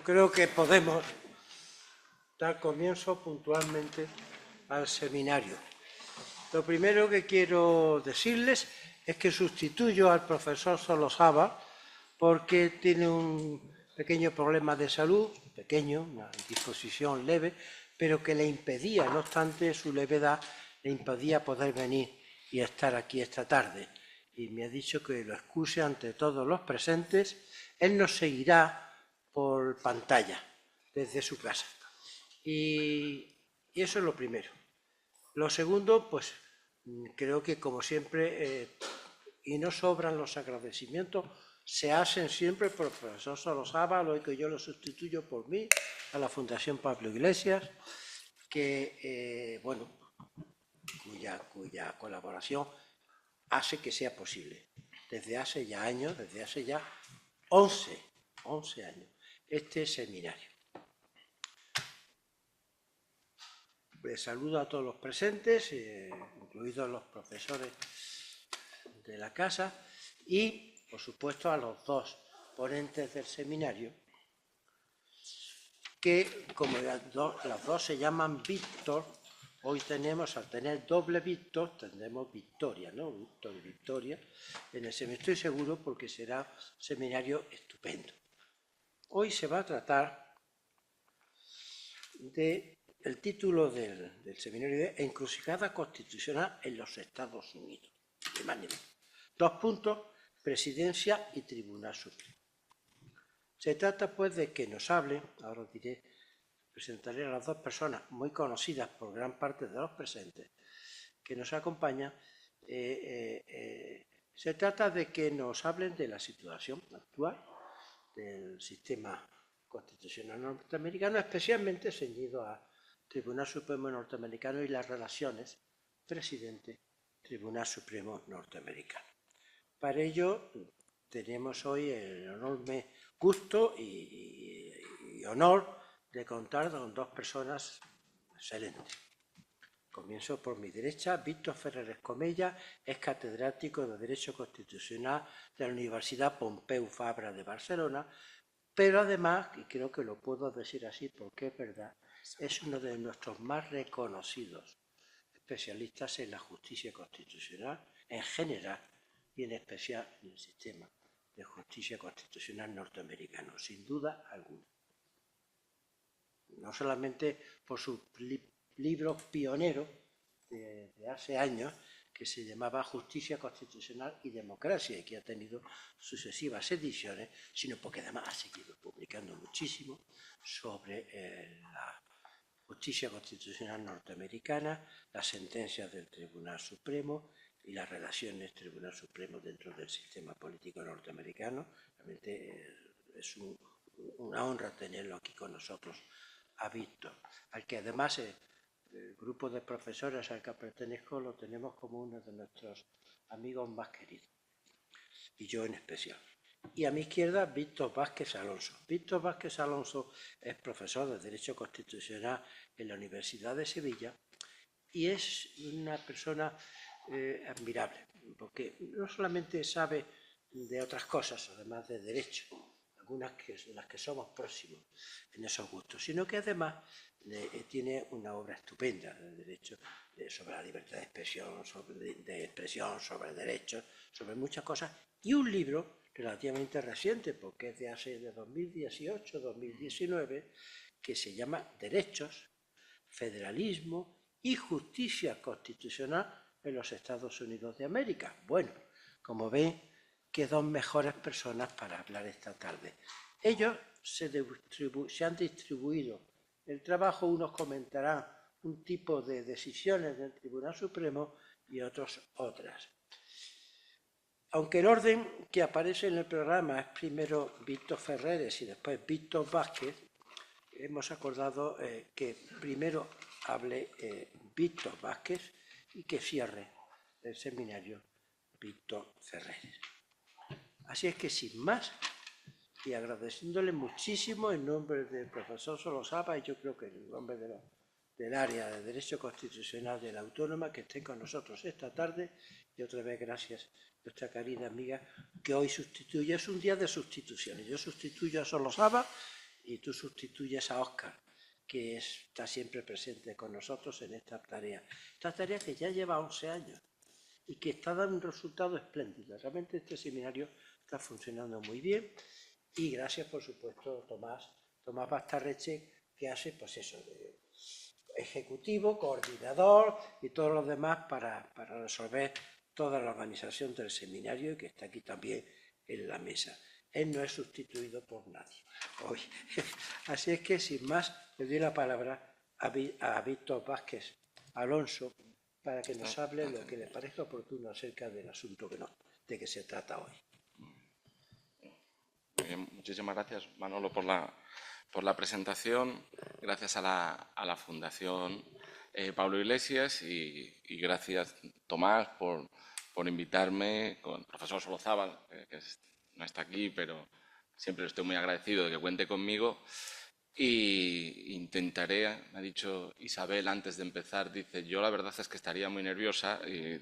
Bueno, creo que podemos dar comienzo puntualmente al seminario. Lo primero que quiero decirles es que sustituyo al profesor Solosaba porque tiene un pequeño problema de salud, pequeño, una indisposición leve, pero que le impedía, no obstante su levedad, le impedía poder venir y estar aquí esta tarde. Y me ha dicho que lo excuse ante todos los presentes. Él nos seguirá por pantalla desde su casa. Y eso es lo primero. Lo segundo, pues creo que como siempre, y no sobran los agradecimientos, se hacen siempre por el profesor Solosaba, lo que yo lo sustituyo por mí, a la Fundación Pablo Iglesias, que, bueno, cuya colaboración hace que sea posible. Desde hace ya años, desde hace ya 11 años, este seminario. Les saludo a todos los presentes, incluidos los profesores de la casa, y, por supuesto, a los dos ponentes del seminario, que, como las dos se llaman Víctor, hoy tenemos, al tener doble Víctor, tendremos Victoria, ¿no? Víctor y Victoria, en el seminario. Estoy seguro porque será un seminario estupendo. Hoy se va a tratar el título del seminario de Encrucijada constitucional en los Estados Unidos. De manera. 2 puntos, presidencia y tribunal supremo. Se trata, pues, de que nos hablen, ahora os diré, presentaré a las dos personas muy conocidas por gran parte de los presentes que nos acompañan. Se trata de que nos hablen de la situación actual del sistema constitucional norteamericano, especialmente ceñido al Tribunal Supremo norteamericano y las relaciones presidente-Tribunal Supremo norteamericano. Para ello tenemos hoy el enorme gusto y honor de contar con dos personas excelentes. Comienzo por mi derecha. Víctor Ferrer Escomella es catedrático de Derecho Constitucional de la Universidad Pompeu Fabra de Barcelona, pero además, y creo que lo puedo decir así porque es verdad, es uno de nuestros más reconocidos especialistas en la justicia constitucional en general y en especial en el sistema de justicia constitucional norteamericano, sin duda alguna. No solamente por sus libros pioneros de hace años, que se llamaba Justicia Constitucional y Democracia y que ha tenido sucesivas ediciones, sino porque además ha seguido publicando muchísimo sobre la justicia constitucional norteamericana, las sentencias del Tribunal Supremo y las relaciones Tribunal Supremo dentro del sistema político norteamericano. Realmente es una honra tenerlo aquí con nosotros a Víctor, al que además el grupo de profesores al que pertenezco lo tenemos como uno de nuestros amigos más queridos, y yo en especial. Y a mi izquierda, Víctor Vázquez Alonso. Víctor Vázquez Alonso es profesor de Derecho Constitucional en la Universidad de Sevilla y es una persona admirable, porque no solamente sabe de otras cosas, además de Derecho, algunas en las que somos próximos en esos gustos, sino que además tiene una obra estupenda de derecho sobre la libertad de expresión, sobre derechos, sobre muchas cosas, y un libro relativamente reciente, porque es de hace de 2018-2019, que se llama Derechos, Federalismo y Justicia Constitucional en los Estados Unidos de América. Bueno, como ven, qué dos mejores personas para hablar esta tarde. Ellos se han distribuido el trabajo, unos comentarán un tipo de decisiones del Tribunal Supremo y otros otras. Aunque el orden que aparece en el programa es primero Víctor Ferreres y después Víctor Vázquez, hemos acordado que primero hable Víctor Vázquez y que cierre el seminario Víctor Ferreres. Así es que, sin más, y agradeciéndole muchísimo en nombre del profesor Solosaba y yo creo que en nombre del área de Derecho Constitucional de la Autónoma, que estén con nosotros esta tarde, y otra vez gracias a nuestra querida amiga que hoy sustituye. Es un día de sustituciones. Yo sustituyo a Solosaba y tú sustituyes a Óscar, que está siempre presente con nosotros en esta tarea. Esta tarea que ya lleva 11 años y que está dando un resultado espléndido. Realmente este seminario está funcionando muy bien y gracias, por supuesto, Tomás Bastarreche, que hace, pues eso, de ejecutivo, coordinador y todos los demás para resolver toda la organización del seminario y que está aquí también en la mesa. Él no es sustituido por nadie hoy. Así es que, sin más, le doy la palabra a Víctor Vázquez Alonso para que nos hable lo que le parezca oportuno acerca del asunto de que se trata hoy. Bien, muchísimas gracias, Manolo, por la presentación. Gracias a la Fundación Pablo Iglesias y gracias, Tomás, por invitarme, con el profesor Solozábal, que no está aquí, pero siempre estoy muy agradecido de que cuente conmigo. Y intentaré, me ha dicho Isabel antes de empezar, dice, yo la verdad es que estaría muy nerviosa y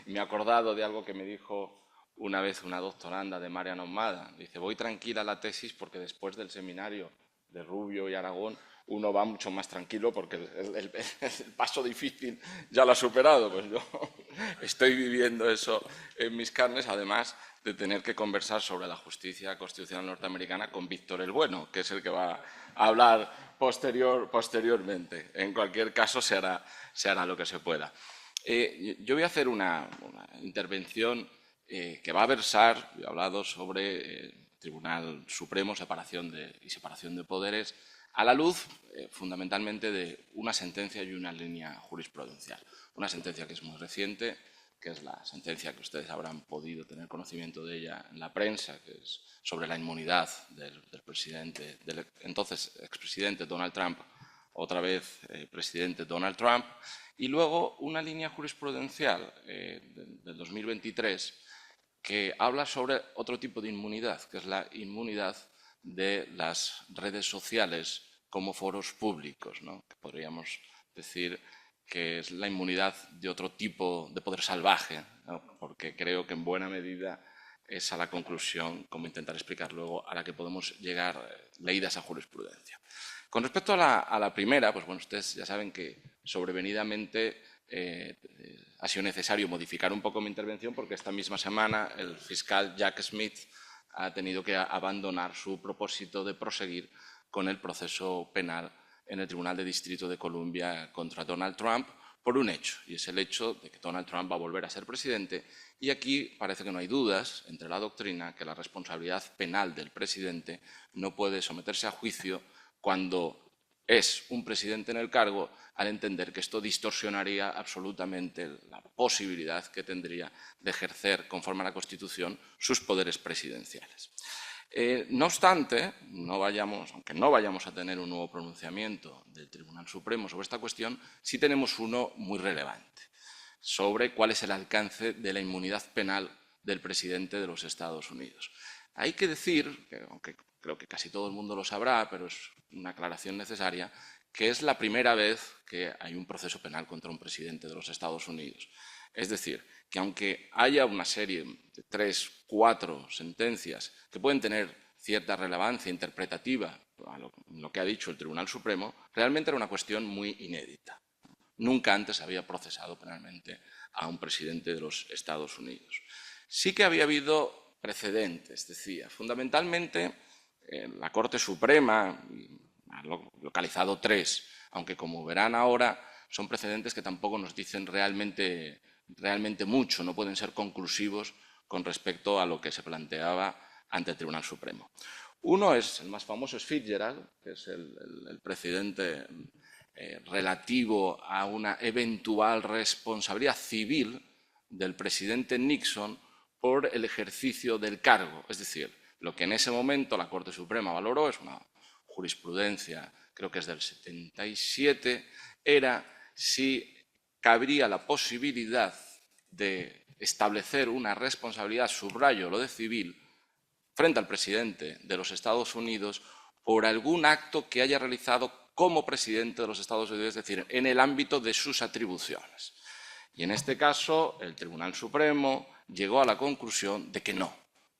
me he acordado de algo que me dijo una vez una doctoranda de Mariano Ahumada. Dice, voy tranquila a la tesis porque después del seminario de Rubio y Aragón uno va mucho más tranquilo porque el paso difícil ya lo ha superado. Pues yo estoy viviendo eso en mis carnes, además de tener que conversar sobre la justicia constitucional norteamericana con Víctor el Bueno, que es el que va a hablar posteriormente. En cualquier caso, se hará lo que se pueda. Yo voy a hacer una intervención que va a versar, he hablado sobre Tribunal Supremo separación de poderes, a la luz fundamentalmente de una sentencia y una línea jurisprudencial. Una sentencia que es muy reciente, que es la sentencia que ustedes habrán podido tener conocimiento de ella en la prensa, que es sobre la inmunidad del entonces expresidente Donald Trump, otra vez presidente Donald Trump, y luego una línea jurisprudencial del 2023 que habla sobre otro tipo de inmunidad, que es la inmunidad de las redes sociales como foros públicos, ¿no? Que podríamos decir que es la inmunidad de otro tipo de poder salvaje, ¿no? Porque creo que en buena medida es a la conclusión, como intentaré explicar luego, a la que podemos llegar leída esa jurisprudencia. Con respecto a la primera, pues bueno, ustedes ya saben que sobrevenidamente ha sido necesario modificar un poco mi intervención porque esta misma semana el fiscal Jack Smith ha tenido que abandonar su propósito de proseguir con el proceso penal en el Tribunal de Distrito de Columbia contra Donald Trump por un hecho, y es el hecho de que Donald Trump va a volver a ser presidente, y aquí parece que no hay dudas entre la doctrina que la responsabilidad penal del presidente no puede someterse a juicio cuando es un presidente en el cargo, al entender que esto distorsionaría absolutamente la posibilidad que tendría de ejercer, conforme a la Constitución, sus poderes presidenciales. No obstante, aunque no vayamos a tener un nuevo pronunciamiento del Tribunal Supremo sobre esta cuestión, sí tenemos uno muy relevante sobre cuál es el alcance de la inmunidad penal del presidente de los Estados Unidos. Hay que decir, aunque creo que casi todo el mundo lo sabrá, pero es una aclaración necesaria, que es la primera vez que hay un proceso penal contra un presidente de los Estados Unidos. Es decir, que aunque haya una serie de 3, 4 sentencias que pueden tener cierta relevancia interpretativa a lo que ha dicho el Tribunal Supremo, realmente era una cuestión muy inédita. Nunca antes había procesado penalmente a un presidente de los Estados Unidos. Sí que había habido precedentes, decía. Fundamentalmente, la Corte Suprema ha localizado 3, aunque como verán ahora son precedentes que tampoco nos dicen realmente mucho, no pueden ser conclusivos con respecto a lo que se planteaba ante el Tribunal Supremo. Uno es, el más famoso es Fitzgerald, que es el precedente relativo a una eventual responsabilidad civil del presidente Nixon por el ejercicio del cargo. Es decir, lo que en ese momento la Corte Suprema valoró, es una jurisprudencia, creo que es del 77, era si cabría la posibilidad de establecer una responsabilidad, subrayo lo de civil, frente al presidente de los Estados Unidos por algún acto que haya realizado como presidente de los Estados Unidos, es decir, en el ámbito de sus atribuciones. Y en este caso, el Tribunal Supremo llegó a la conclusión de que no,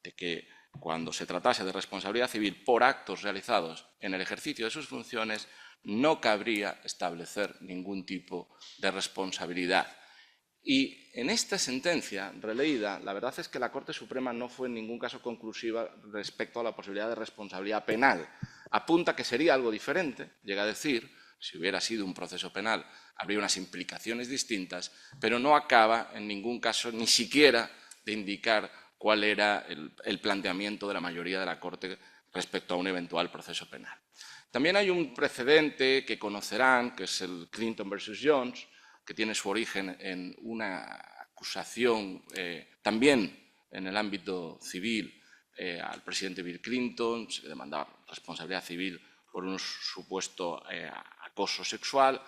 de que cuando se tratase de responsabilidad civil por actos realizados en el ejercicio de sus funciones, no cabría establecer ningún tipo de responsabilidad. Y en esta sentencia releída, la verdad es que la Corte Suprema no fue en ningún caso conclusiva respecto a la posibilidad de responsabilidad penal. Apunta que sería algo diferente, llega a decir, si hubiera sido un proceso penal, habría unas implicaciones distintas, pero no acaba en ningún caso ni siquiera de indicar cuál era el planteamiento de la mayoría de la Corte respecto a un eventual proceso penal. También hay un precedente que conocerán, que es el Clinton versus Jones, que tiene su origen en una acusación también en el ámbito civil al presidente Bill Clinton, se le demandaba responsabilidad civil por un supuesto acoso sexual,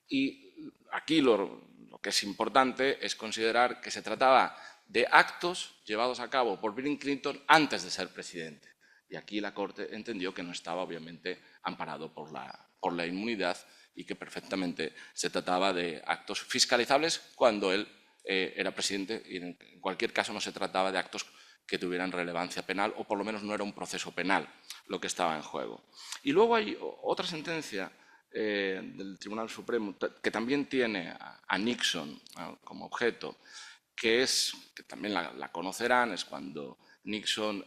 y aquí lo que es importante es considerar que se trataba de actos llevados a cabo por Bill Clinton antes de ser presidente. Y aquí la Corte entendió que no estaba obviamente amparado por la inmunidad y que perfectamente se trataba de actos fiscalizables cuando él era presidente, y en cualquier caso no se trataba de actos que tuvieran relevancia penal, o por lo menos no era un proceso penal lo que estaba en juego. Y luego hay otra sentencia del Tribunal Supremo que también tiene a Nixon como objeto, que también la conocerán, es cuando Nixon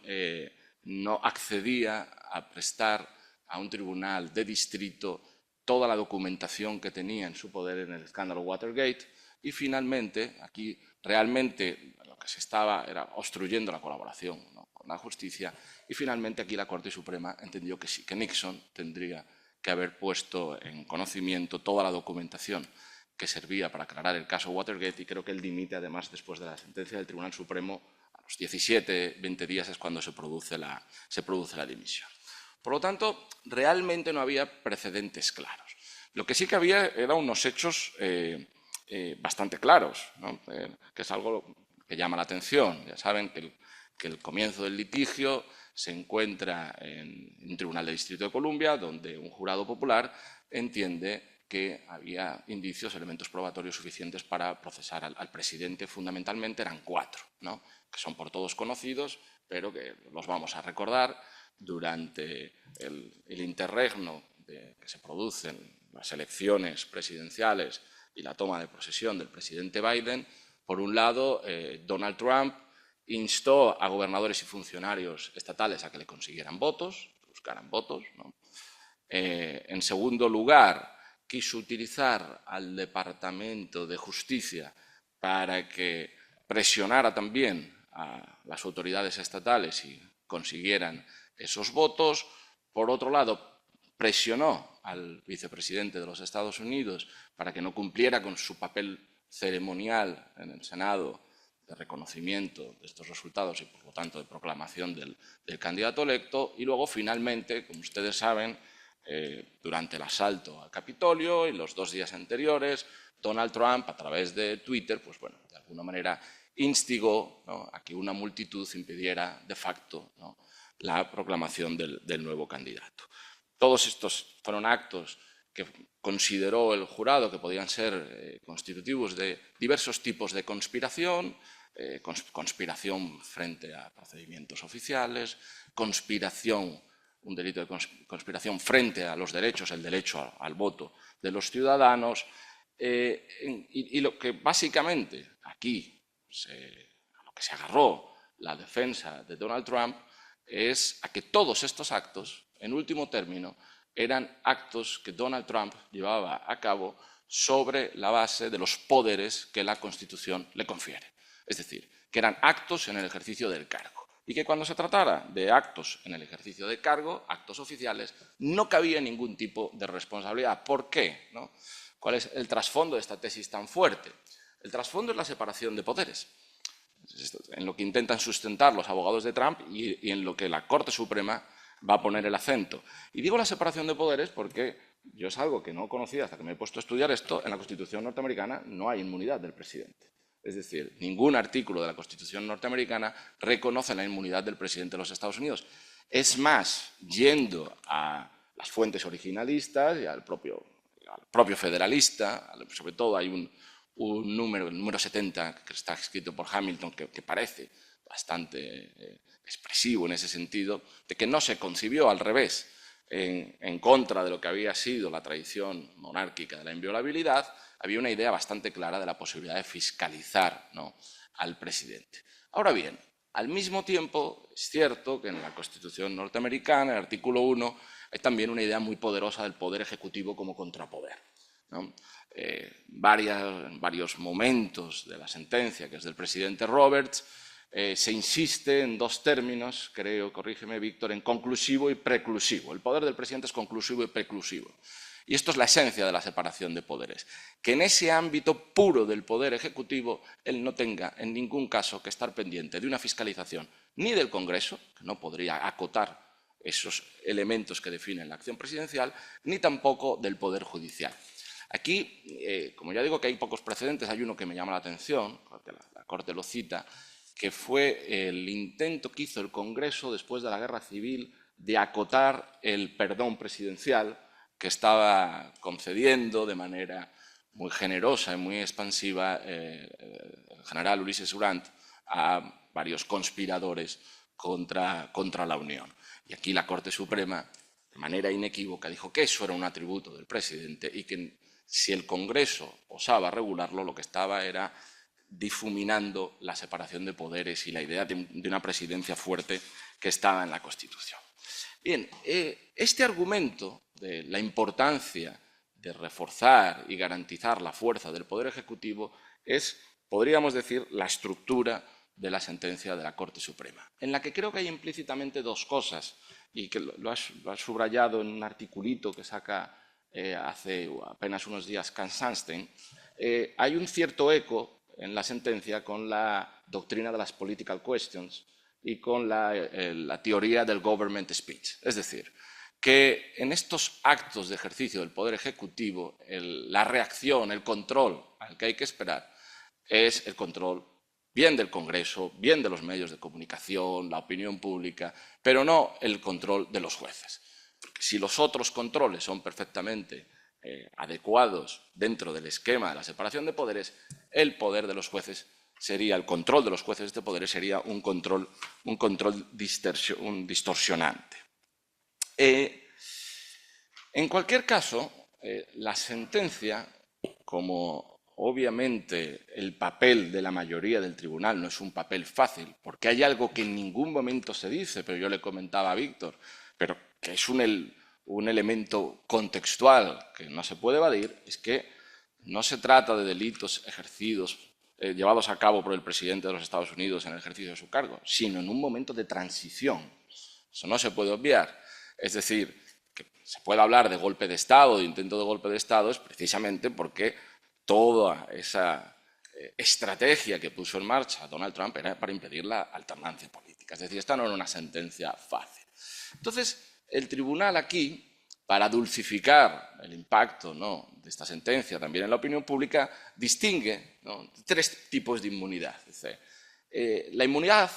no accedía a prestar a un tribunal de distrito toda la documentación que tenía en su poder en el escándalo Watergate, y finalmente aquí realmente lo que se estaba era obstruyendo la colaboración, ¿no?, con la justicia, y finalmente aquí la Corte Suprema entendió que sí, que Nixon tendría que haber puesto en conocimiento toda la documentación que servía para aclarar el caso Watergate, y creo que él dimite además después de la sentencia del Tribunal Supremo. A los 17, 20 días es cuando se produce la dimisión. Por lo tanto, realmente no había precedentes claros. Lo que sí que había eran unos hechos bastante claros, ¿no?, que es algo que llama la atención. Ya saben que el comienzo del litigio se encuentra en un tribunal de Distrito de Columbia, donde un jurado popular entiende que había indicios, elementos probatorios suficientes para procesar al presidente. Fundamentalmente eran 4, ¿no?, que son por todos conocidos, pero que los vamos a recordar. Durante el interregno que se producen las elecciones presidenciales y la toma de posesión del presidente Biden, por un lado, Donald Trump instó a gobernadores y funcionarios estatales a que le consiguieran votos, buscaran votos, ¿no? En segundo lugar, quiso utilizar al Departamento de Justicia para que presionara también a las autoridades estatales y consiguieran esos votos. Por otro lado, presionó al vicepresidente de los Estados Unidos para que no cumpliera con su papel ceremonial en el Senado de reconocimiento de estos resultados y, por lo tanto, de proclamación del candidato electo. Y luego, finalmente, como ustedes saben, durante el asalto al Capitolio y los 2 días anteriores, Donald Trump, a través de Twitter, pues bueno, de alguna manera instigó, ¿no?, a que una multitud impidiera de facto, ¿no?, la proclamación del nuevo candidato. Todos estos fueron actos que consideró el jurado que podían ser constitutivos de diversos tipos de conspiración, conspiración frente a procedimientos oficiales, un delito de conspiración frente a los derechos, el derecho al voto de los ciudadanos, y lo que básicamente aquí a lo que se agarró la defensa de Donald Trump es a que todos estos actos, en último término, eran actos que Donald Trump llevaba a cabo sobre la base de los poderes que la Constitución le confiere. Es decir, que eran actos en el ejercicio del cargo. Y que cuando se tratara de actos en el ejercicio de cargo, actos oficiales, no cabía ningún tipo de responsabilidad. ¿Por qué?, ¿no? ¿Cuál es el trasfondo de esta tesis tan fuerte? El trasfondo es la separación de poderes, en lo que intentan sustentar los abogados de Trump y en lo que la Corte Suprema va a poner el acento. Y digo la separación de poderes porque yo es algo que no conocía hasta que me he puesto a estudiar esto. En la Constitución norteamericana no hay inmunidad del presidente. Es decir, ningún artículo de la Constitución norteamericana reconoce la inmunidad del presidente de los Estados Unidos. Es más, yendo a las fuentes originalistas y al propio federalista, sobre todo hay un número, el número 70, que está escrito por Hamilton, que parece bastante expresivo en ese sentido, de que no se concibió al revés, en contra de lo que había sido la tradición monárquica de la inviolabilidad. Había una idea bastante clara de la posibilidad de fiscalizar, ¿no?, al presidente. Ahora bien, al mismo tiempo, es cierto que en la Constitución norteamericana, en el artículo 1, hay también una idea muy poderosa del poder ejecutivo como contrapoder, ¿no? Varios momentos de la sentencia, que es del presidente Roberts, se insiste en dos términos, creo, corrígeme Víctor, en conclusivo y preclusivo. El poder del presidente es conclusivo y preclusivo. Y esto es la esencia de la separación de poderes. Que en ese ámbito puro del poder ejecutivo él no tenga en ningún caso que estar pendiente de una fiscalización ni del Congreso, que no podría acotar esos elementos que definen la acción presidencial, ni tampoco del Poder Judicial. Aquí, como ya digo que hay pocos precedentes, hay uno que me llama la atención, porque la Corte lo cita, que fue el intento que hizo el Congreso después de la Guerra Civil de acotar el perdón presidencial que estaba concediendo de manera muy generosa y muy expansiva el general Ulises Urant a varios conspiradores contra la Unión. Y aquí la Corte Suprema, de manera inequívoca, dijo que eso era un atributo del presidente y que si el Congreso osaba regularlo, lo que estaba era difuminando la separación de poderes y la idea de una presidencia fuerte que estaba en la Constitución. Bien, este argumento de la importancia de reforzar y garantizar la fuerza del Poder Ejecutivo es, podríamos decir, la estructura de la sentencia de la Corte Suprema, en la que creo que hay implícitamente dos cosas, y que lo ha subrayado en un articulito que saca hace apenas unos días Hans Sunstein. Hay un cierto eco en la sentencia con la doctrina de las political questions y con la teoría del government speech. Es decir, que en estos actos de ejercicio del Poder Ejecutivo, la reacción, el control al que hay que esperar es el control bien del Congreso, bien de los medios de comunicación, la opinión pública, pero no el control de los jueces. Porque si los otros controles son perfectamente adecuados dentro del esquema de la separación de poderes, el poder de los jueces sería, el control de los jueces de este poder sería un control distorsionante. En cualquier caso, la sentencia, como obviamente el papel de la mayoría del tribunal no es un papel fácil, porque hay algo que en ningún momento se dice, pero yo le comentaba a Víctor, pero que es un elemento contextual que no se puede evadir, es que no se trata de delitos ejercidos, llevados a cabo por el presidente de los Estados Unidos en el ejercicio de su cargo, sino en un momento de transición. Eso no se puede obviar. Es decir, que se puede hablar de golpe de Estado, de intento de golpe de Estado, es precisamente porque toda esa estrategia que puso en marcha Donald Trump era para impedir la alternancia política. Es decir, esta no era una sentencia fácil. Entonces, el tribunal aquí, para dulcificar el impacto, ¿no?, de esta sentencia también en la opinión pública, distingue, ¿no?, tres tipos de inmunidad. Dice, la inmunidad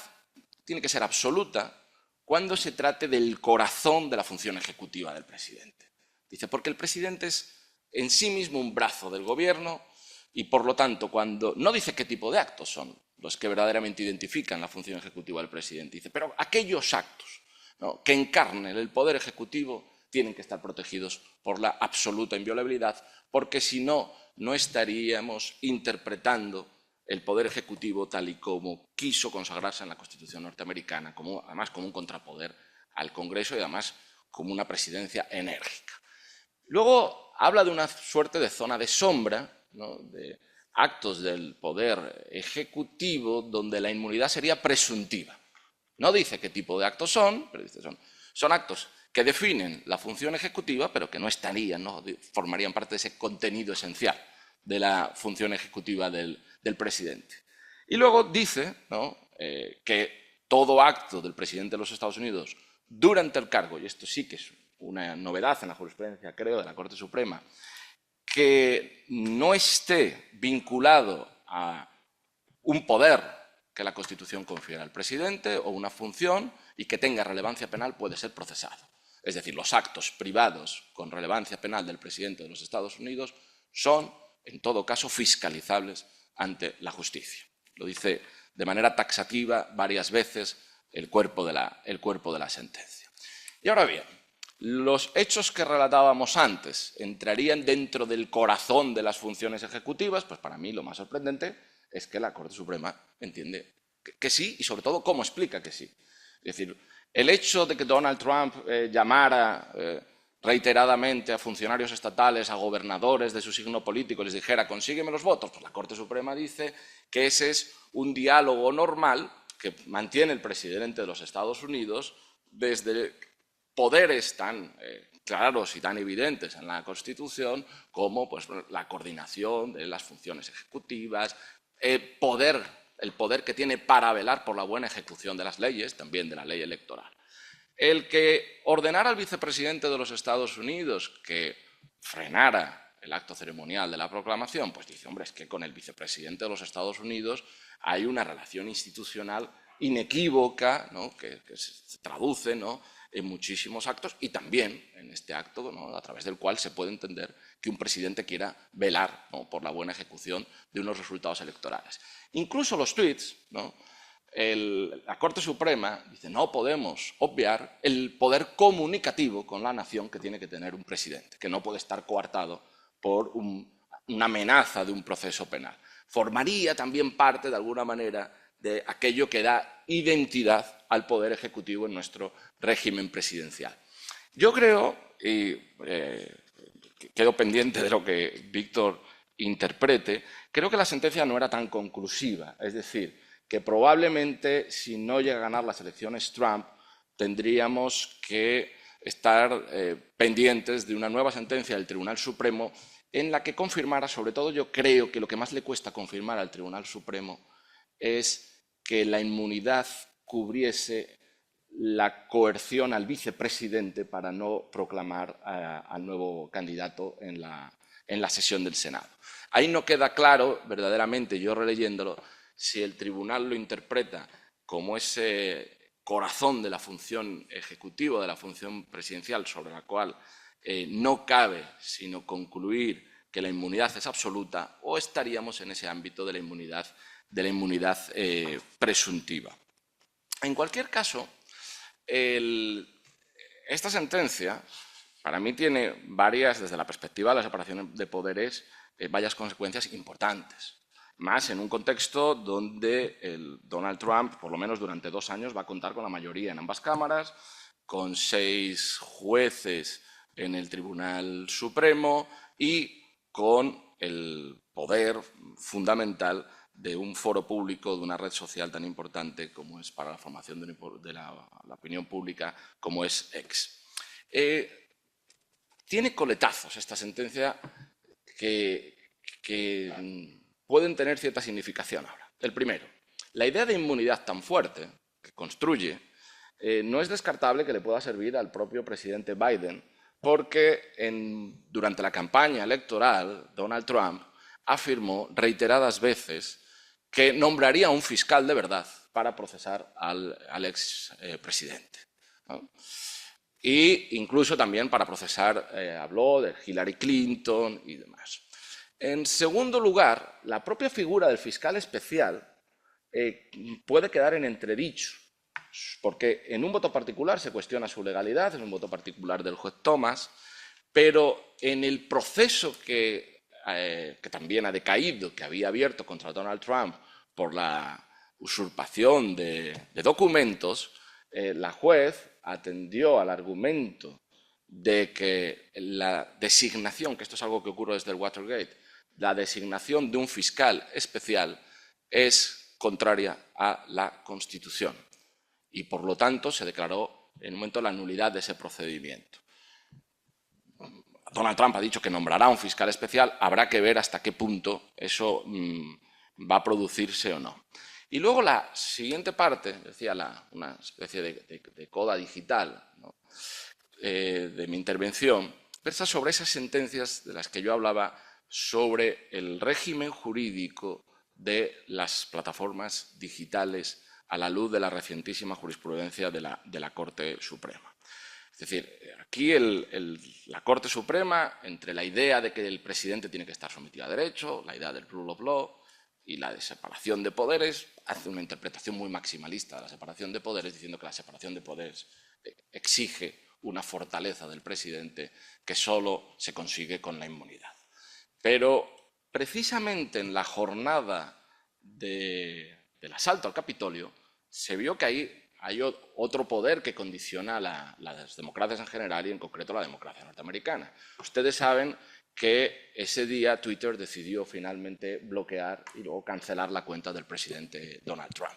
tiene que ser absoluta cuando se trate del corazón de la función ejecutiva del presidente. Dice, porque el presidente es en sí mismo un brazo del gobierno y, por lo tanto, cuando no dice qué tipo de actos son los que verdaderamente identifican la función ejecutiva del presidente, dice, pero aquellos actos, ¿no?, que encarnen el poder ejecutivo tienen que estar protegidos por la absoluta inviolabilidad, porque si no, no estaríamos interpretando el Poder Ejecutivo tal y como quiso consagrarse en la Constitución norteamericana, además como un contrapoder al Congreso y además como una presidencia enérgica. Luego habla de una suerte de zona de sombra, ¿no?, de actos del Poder Ejecutivo donde la inmunidad sería presuntiva. No dice qué tipo de actos son, pero dice son actos que definen la función ejecutiva, pero que no estarían, no formarían parte de ese contenido esencial de la función ejecutiva del presidente. Y luego dice, ¿no?, que todo acto del presidente de los Estados Unidos durante el cargo, y esto sí que es una novedad en la jurisprudencia, creo, de la Corte Suprema, que no esté vinculado a un poder que la Constitución confiera al presidente o una función y que tenga relevancia penal puede ser procesado. Es decir, los actos privados con relevancia penal del presidente de los Estados Unidos son, en todo caso, fiscalizables ante la justicia. Lo dice de manera taxativa varias veces el cuerpo de la sentencia. Y ahora bien, los hechos que relatábamos antes entrarían dentro del corazón de las funciones ejecutivas. Pues para mí lo más sorprendente es que la Corte Suprema entiende que sí, y sobre todo cómo explica que sí. Es decir, el hecho de que Donald Trump llamara reiteradamente a funcionarios estatales, a gobernadores de su signo político, y les dijera consígueme los votos, pues la Corte Suprema dice que ese es un diálogo normal que mantiene el presidente de los Estados Unidos desde poderes tan claros y tan evidentes en la Constitución como pues, la coordinación de las funciones ejecutivas, el poder que tiene para velar por la buena ejecución de las leyes, también de la ley electoral. El que ordenara al vicepresidente de los Estados Unidos que frenara el acto ceremonial de la proclamación, pues dice, hombre, es que con el vicepresidente de los Estados Unidos hay una relación institucional inequívoca, ¿no? que se traduce, ¿no? en muchísimos actos y también en este acto, ¿no? a través del cual se puede entender que un presidente quiera velar, ¿no? por la buena ejecución de unos resultados electorales. Incluso los tuits, ¿no? La Corte Suprema dice no podemos obviar el poder comunicativo con la nación que tiene que tener un presidente, que no puede estar coartado por una amenaza de un proceso penal. Formaría también parte, de alguna manera, de aquello que da identidad al poder ejecutivo en nuestro régimen presidencial. Yo creo, y quedo pendiente de lo que Víctor interprete, creo que la sentencia no era tan conclusiva, es decir, que probablemente si no llega a ganar las elecciones Trump, tendríamos que estar pendientes de una nueva sentencia del Tribunal Supremo en la que confirmara, sobre todo yo creo que lo que más le cuesta confirmar al Tribunal Supremo es que la inmunidad cubriese la coerción al vicepresidente para no proclamar al nuevo candidato en la sesión del Senado. Ahí no queda claro, verdaderamente, yo releyéndolo, si el tribunal lo interpreta como ese corazón de la función ejecutiva, de la función presidencial, sobre la cual no cabe sino concluir que la inmunidad es absoluta, o estaríamos en ese ámbito de la inmunidad presuntiva. En cualquier caso, esta sentencia, para mí, tiene varias, desde la perspectiva de la separación de poderes, varias consecuencias importantes. Más en un contexto donde Donald Trump, por lo menos durante 2 años, va a contar con la mayoría en ambas cámaras, con 6 jueces en el Tribunal Supremo y con el poder fundamental de un foro público, de una red social tan importante como es para la formación de la opinión pública, como es X. Tiene coletazos esta sentencia que pueden tener cierta significación ahora. El primero, la idea de inmunidad tan fuerte que construye no es descartable que le pueda servir al propio presidente Biden, porque durante la campaña electoral Donald Trump afirmó reiteradas veces que nombraría a un fiscal de verdad para procesar al expresidente, ¿no? E incluso también para procesar, habló de Hillary Clinton y demás. En segundo lugar, la propia figura del fiscal especial puede quedar en entredicho, porque en un voto particular se cuestiona su legalidad, en un voto particular del juez Thomas, pero en el proceso que también ha decaído, que había abierto contra Donald Trump por la usurpación de documentos, la juez atendió al argumento de que la designación, que esto es algo que ocurre desde el Watergate, la designación de un fiscal especial es contraria a la Constitución y, por lo tanto, se declaró en un momento la nulidad de ese procedimiento. Donald Trump ha dicho que nombrará un fiscal especial, habrá que ver hasta qué punto eso va a producirse o no. Y luego la siguiente parte, decía una especie de coda digital, ¿no? De mi intervención, versa sobre esas sentencias de las que yo hablaba sobre el régimen jurídico de las plataformas digitales a la luz de la recientísima jurisprudencia de la Corte Suprema. Es decir, aquí la Corte Suprema, entre la idea de que el presidente tiene que estar sometido a derecho, la idea del rule of law y la de separación de poderes hace una interpretación muy maximalista de la separación de poderes, diciendo que la separación de poderes exige una fortaleza del presidente que solo se consigue con la inmunidad. Pero precisamente en la jornada del asalto al Capitolio se vio que hay otro poder que condiciona las democracias en general y en concreto la democracia norteamericana. Ustedes saben que ese día Twitter decidió finalmente bloquear y luego cancelar la cuenta del presidente Donald Trump.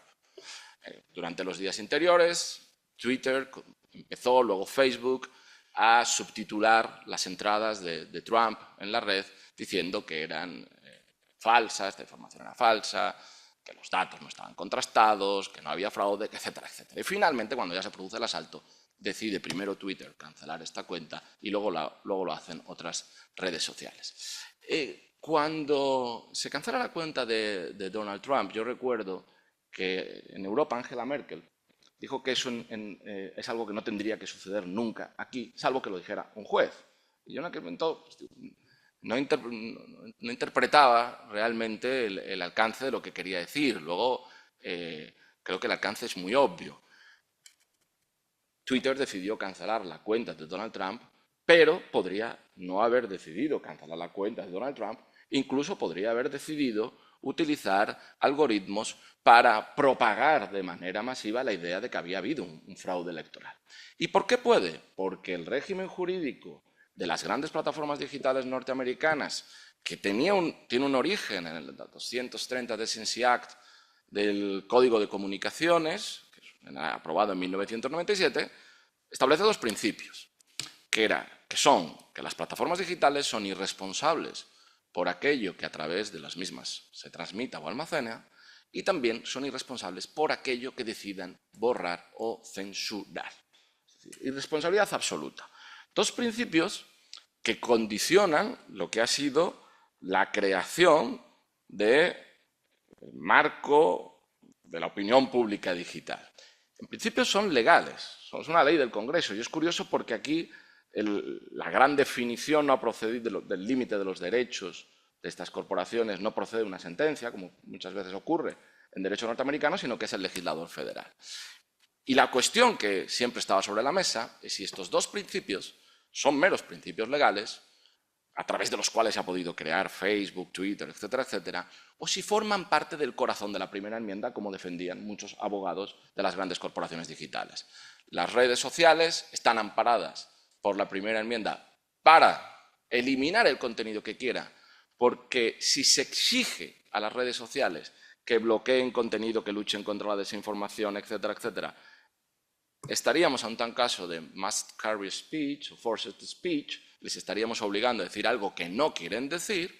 Durante los días anteriores, Twitter empezó, luego Facebook, a subtitular las entradas de Trump en la red diciendo que eran falsas, esta información era falsa, que los datos no estaban contrastados, que no había fraude, etcétera, etcétera. Y finalmente, cuando ya se produce el asalto, decide primero Twitter cancelar esta cuenta y luego lo hacen otras redes sociales. Cuando se cancela la cuenta de Donald Trump, yo recuerdo que en Europa Angela Merkel dijo que eso es algo que no tendría que suceder nunca aquí, salvo que lo dijera un juez. Y yo en aquel momento no interpretaba realmente el alcance de lo que quería decir. Luego, creo que el alcance es muy obvio. Twitter decidió cancelar la cuenta de Donald Trump, pero podría no haber decidido cancelar la cuenta de Donald Trump, incluso podría haber decidido utilizar algoritmos para propagar de manera masiva la idea de que había habido un fraude electoral. ¿Y por qué puede? Porque el régimen jurídico de las grandes plataformas digitales norteamericanas, que tiene un origen en el 230 Decency Act del Código de Comunicaciones, aprobado en 1997, establece dos principios, que son que las plataformas digitales son irresponsables por aquello que a través de las mismas se transmita o almacena, y también son irresponsables por aquello que decidan borrar o censurar. Es decir, irresponsabilidad absoluta. Dos principios que condicionan lo que ha sido la creación del marco de la opinión pública digital. En principio son legales, es una ley del Congreso, y es curioso porque aquí la gran definición no ha procedido del límite de los derechos de estas corporaciones, no procede de una sentencia, como muchas veces ocurre en derecho norteamericano, sino que es el legislador federal. Y la cuestión que siempre estaba sobre la mesa es si estos dos principios son meros principios legales, a través de los cuales se ha podido crear Facebook, Twitter, etcétera, etcétera, o si forman parte del corazón de la primera enmienda, como defendían muchos abogados de las grandes corporaciones digitales. Las redes sociales están amparadas por la primera enmienda para eliminar el contenido que quiera, porque si se exige a las redes sociales que bloqueen contenido, que luchen contra la desinformación, etcétera, etcétera, estaríamos ante un caso de must carry speech o forced speech, les estaríamos obligando a decir algo que no quieren decir,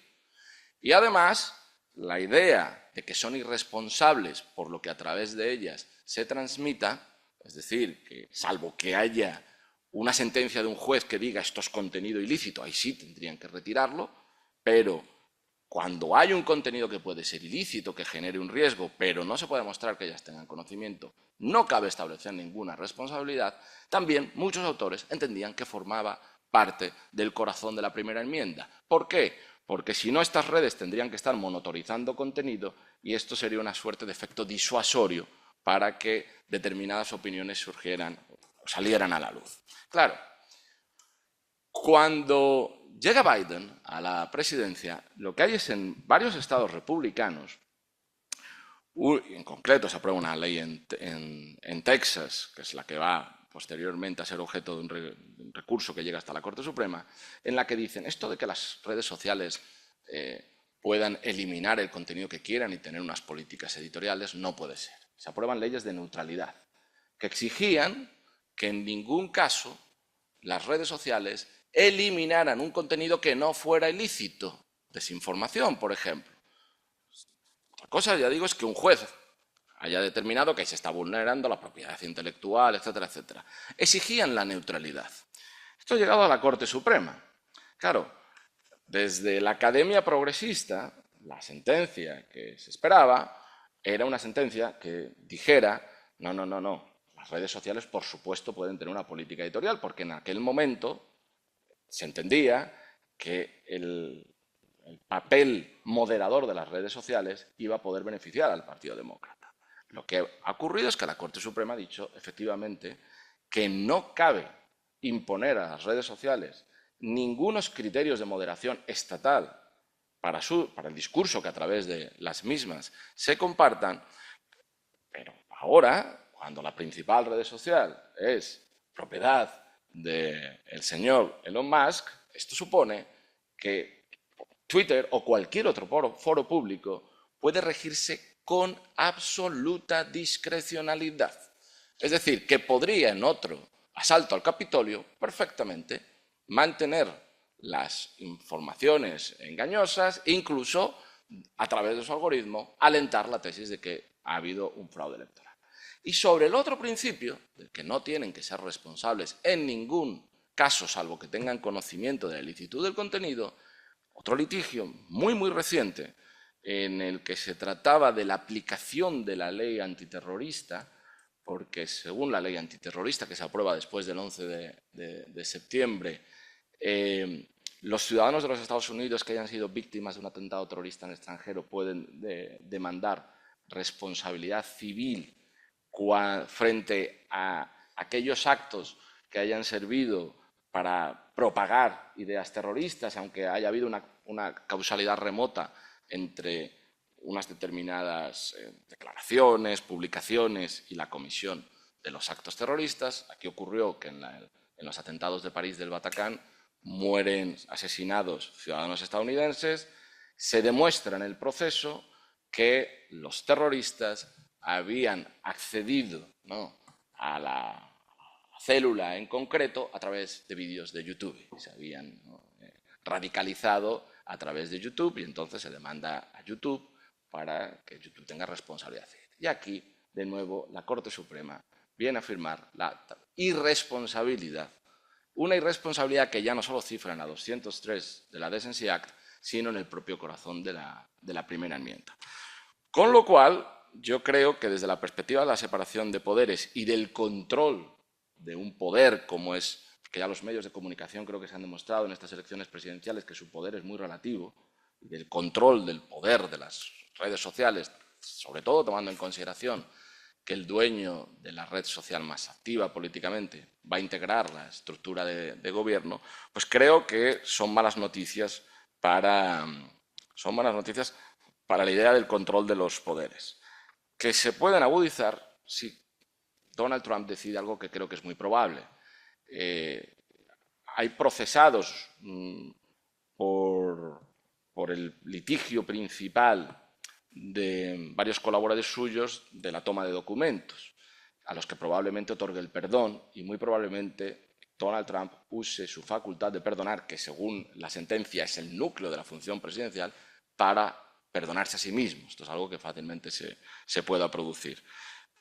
y además la idea de que son irresponsables por lo que a través de ellas se transmita, es decir, que salvo que haya una sentencia de un juez que diga esto es contenido ilícito, ahí sí tendrían que retirarlo, pero cuando hay un contenido que puede ser ilícito, que genere un riesgo, pero no se puede demostrar que ellas tengan conocimiento, no cabe establecer ninguna responsabilidad, también muchos autores entendían que formaba parte del corazón de la primera enmienda. ¿Por qué? Porque si no, estas redes tendrían que estar monitorizando contenido y esto sería una suerte de efecto disuasorio para que determinadas opiniones surgieran o salieran a la luz. Claro, cuando llega Biden a la presidencia, lo que hay es en varios estados republicanos, en concreto se aprueba una ley en Texas, que es la que va posteriormente a ser objeto de un recurso que llega hasta la Corte Suprema, en la que dicen esto de que las redes sociales puedan eliminar el contenido que quieran y tener unas políticas editoriales no puede ser. Se aprueban leyes de neutralidad que exigían que en ningún caso las redes sociales eliminaran un contenido que no fuera ilícito, desinformación, por ejemplo. Otra cosa, ya digo, es que un juez haya determinado que se está vulnerando la propiedad intelectual, etcétera, etcétera. Exigían la neutralidad. Esto ha llegado a la Corte Suprema. Claro, desde la Academia Progresista, la sentencia que se esperaba era una sentencia que dijera no. Las redes sociales, por supuesto, pueden tener una política editorial, porque en aquel momento se entendía que el papel moderador de las redes sociales iba a poder beneficiar al Partido Demócrata. Lo que ha ocurrido es que la Corte Suprema ha dicho, efectivamente, que no cabe imponer a las redes sociales ningunos criterios de moderación estatal para el discurso que a través de las mismas se compartan, pero ahora, cuando la principal red social es propiedad del señor Elon Musk, esto supone que Twitter o cualquier otro foro público puede regirse con absoluta discrecionalidad. Es decir, que podría en otro asalto al Capitolio perfectamente mantener las informaciones engañosas e incluso, a través de su algoritmo, alentar la tesis de que ha habido un fraude electoral. Y sobre el otro principio, del que no tienen que ser responsables en ningún caso, salvo que tengan conocimiento de la ilicitud del contenido, otro litigio muy reciente en el que se trataba de la aplicación de la ley antiterrorista, porque según la ley antiterrorista que se aprueba después del 11 de septiembre, los ciudadanos de los Estados Unidos que hayan sido víctimas de un atentado terrorista en el extranjero pueden demandar responsabilidad civil frente a aquellos actos que hayan servido para propagar ideas terroristas, aunque haya habido una causalidad remota entre unas determinadas declaraciones, publicaciones y la comisión de los actos terroristas. Aquí ocurrió que en los atentados de París del Batacán mueren asesinados ciudadanos estadounidenses. Se demuestra en el proceso que los terroristas habían accedido, ¿no?, a la célula en concreto a través de vídeos de YouTube. Se habían, ¿no?, radicalizado a través de YouTube y entonces se demanda a YouTube para que YouTube tenga responsabilidad civil. Y aquí, de nuevo, la Corte Suprema viene a afirmar la irresponsabilidad, una irresponsabilidad que ya no solo cifra en la 203 de la Decency Act, sino en el propio corazón de la primera enmienda. Con lo cual, yo creo que desde la perspectiva de la separación de poderes y del control de un poder como es, que ya los medios de comunicación creo que se han demostrado en estas elecciones presidenciales que su poder es muy relativo, y del control del poder de las redes sociales, sobre todo tomando en consideración que el dueño de la red social más activa políticamente va a integrar la estructura de gobierno, pues creo que son malas noticias para la idea del control de los poderes, que se pueden agudizar si Donald Trump decide algo que creo que es muy probable. Hay procesados por el litigio principal de varios colaboradores suyos de la toma de documentos, a los que probablemente otorgue el perdón y muy probablemente Donald Trump use su facultad de perdonar, que según la sentencia es el núcleo de la función presidencial, para perdonarse a sí mismo. Esto es algo que fácilmente se pueda producir.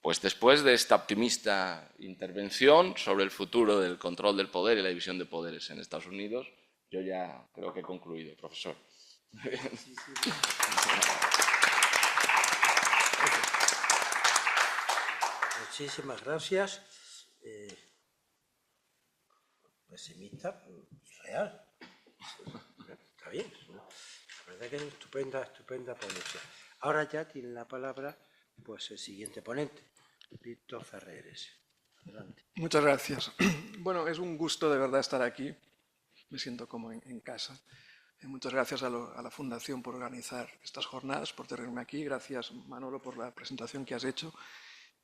Pues después de esta optimista intervención sobre el futuro del control del poder y la división de poderes en Estados Unidos, yo ya creo que he concluido, profesor. Muchísimas gracias. Pesimista, real. Está bien. La verdad que es estupenda ponencia. Ahora ya tiene la palabra pues el siguiente ponente, Víctor Ferreres. Adelante. Muchas gracias. Bueno, es un gusto de verdad estar aquí. Me siento como en casa. Muchas gracias a la Fundación por organizar estas jornadas, por tenerme aquí. Gracias, Manolo, por la presentación que has hecho.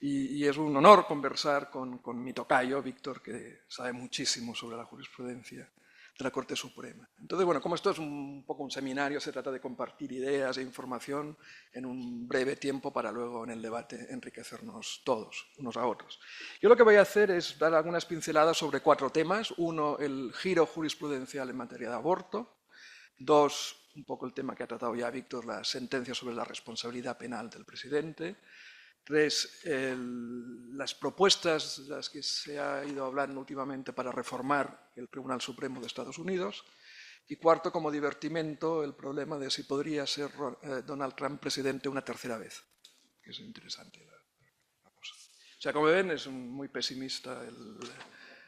Y es un honor conversar con mi tocayo, Víctor, que sabe muchísimo sobre la jurisprudencia de la Corte Suprema. Entonces, bueno, como esto es un poco un seminario, se trata de compartir ideas e información en un breve tiempo para luego en el debate enriquecernos todos, unos a otros. Yo lo que voy a hacer es dar algunas pinceladas sobre 4 temas. 1, el giro jurisprudencial en materia de aborto. 2, un poco el tema que ha tratado ya Víctor, la sentencia sobre la responsabilidad penal del presidente. 3, las propuestas de las que se ha ido hablando últimamente para reformar el Tribunal Supremo de Estados Unidos. Y 4, como divertimento, el problema de si podría ser Donald Trump presidente una tercera vez, que es interesante la cosa. O sea, como ven, es muy pesimista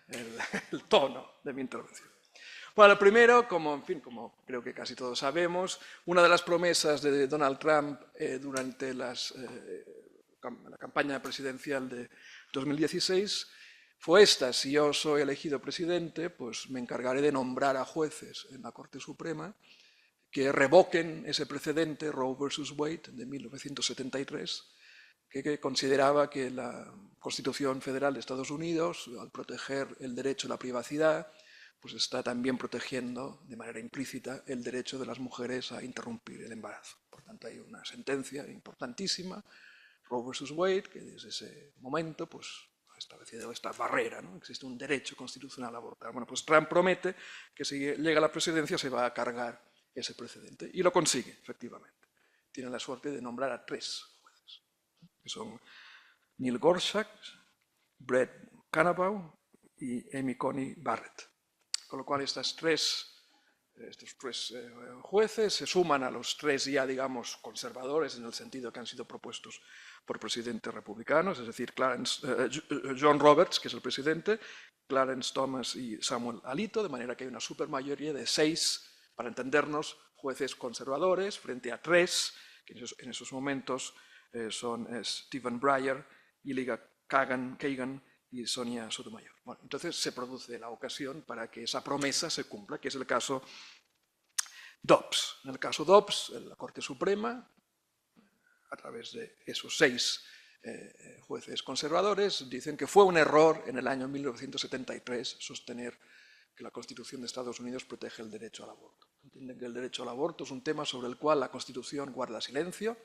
el tono de mi intervención. Bueno, lo primero, como creo que casi todos sabemos, una de las promesas de Donald Trump durante la campaña presidencial de 2016 fue esta: si yo soy elegido presidente, pues me encargaré de nombrar a jueces en la Corte Suprema que revoquen ese precedente, Roe versus Wade, de 1973, que consideraba que la Constitución Federal de Estados Unidos, al proteger el derecho a la privacidad, pues está también protegiendo de manera implícita el derecho de las mujeres a interrumpir el embarazo. Por tanto, hay una sentencia importantísima, Roe versus Wade, que desde ese momento pues, ha establecido esta barrera, ¿no? Existe un derecho constitucional a abortar. Bueno, pues Trump promete que si llega a la presidencia se va a cargar ese precedente, y lo consigue, efectivamente. Tiene la suerte de nombrar a 3 jueces, que son Neil Gorsuch, Brett Kavanaugh y Amy Coney Barrett. Con lo cual estos tres jueces se suman a los 3 ya, digamos, conservadores, en el sentido que han sido propuestos por presidentes republicanos, es decir, John Roberts, que es el presidente, Clarence Thomas y Samuel Alito, de manera que hay una supermayoría de 6, para entendernos, jueces conservadores frente a 3, que en esos momentos son Stephen Breyer, Elijah Kagan y Sonia Sotomayor. Bueno, entonces se produce la ocasión para que esa promesa se cumpla, que es el caso Dobbs. En el caso Dobbs, la Corte Suprema, a través de esos 6 jueces conservadores, dicen que fue un error en el año 1973 sostener que la Constitución de Estados Unidos protege el derecho al aborto. Entienden que el derecho al aborto es un tema sobre el cual la Constitución guarda silencio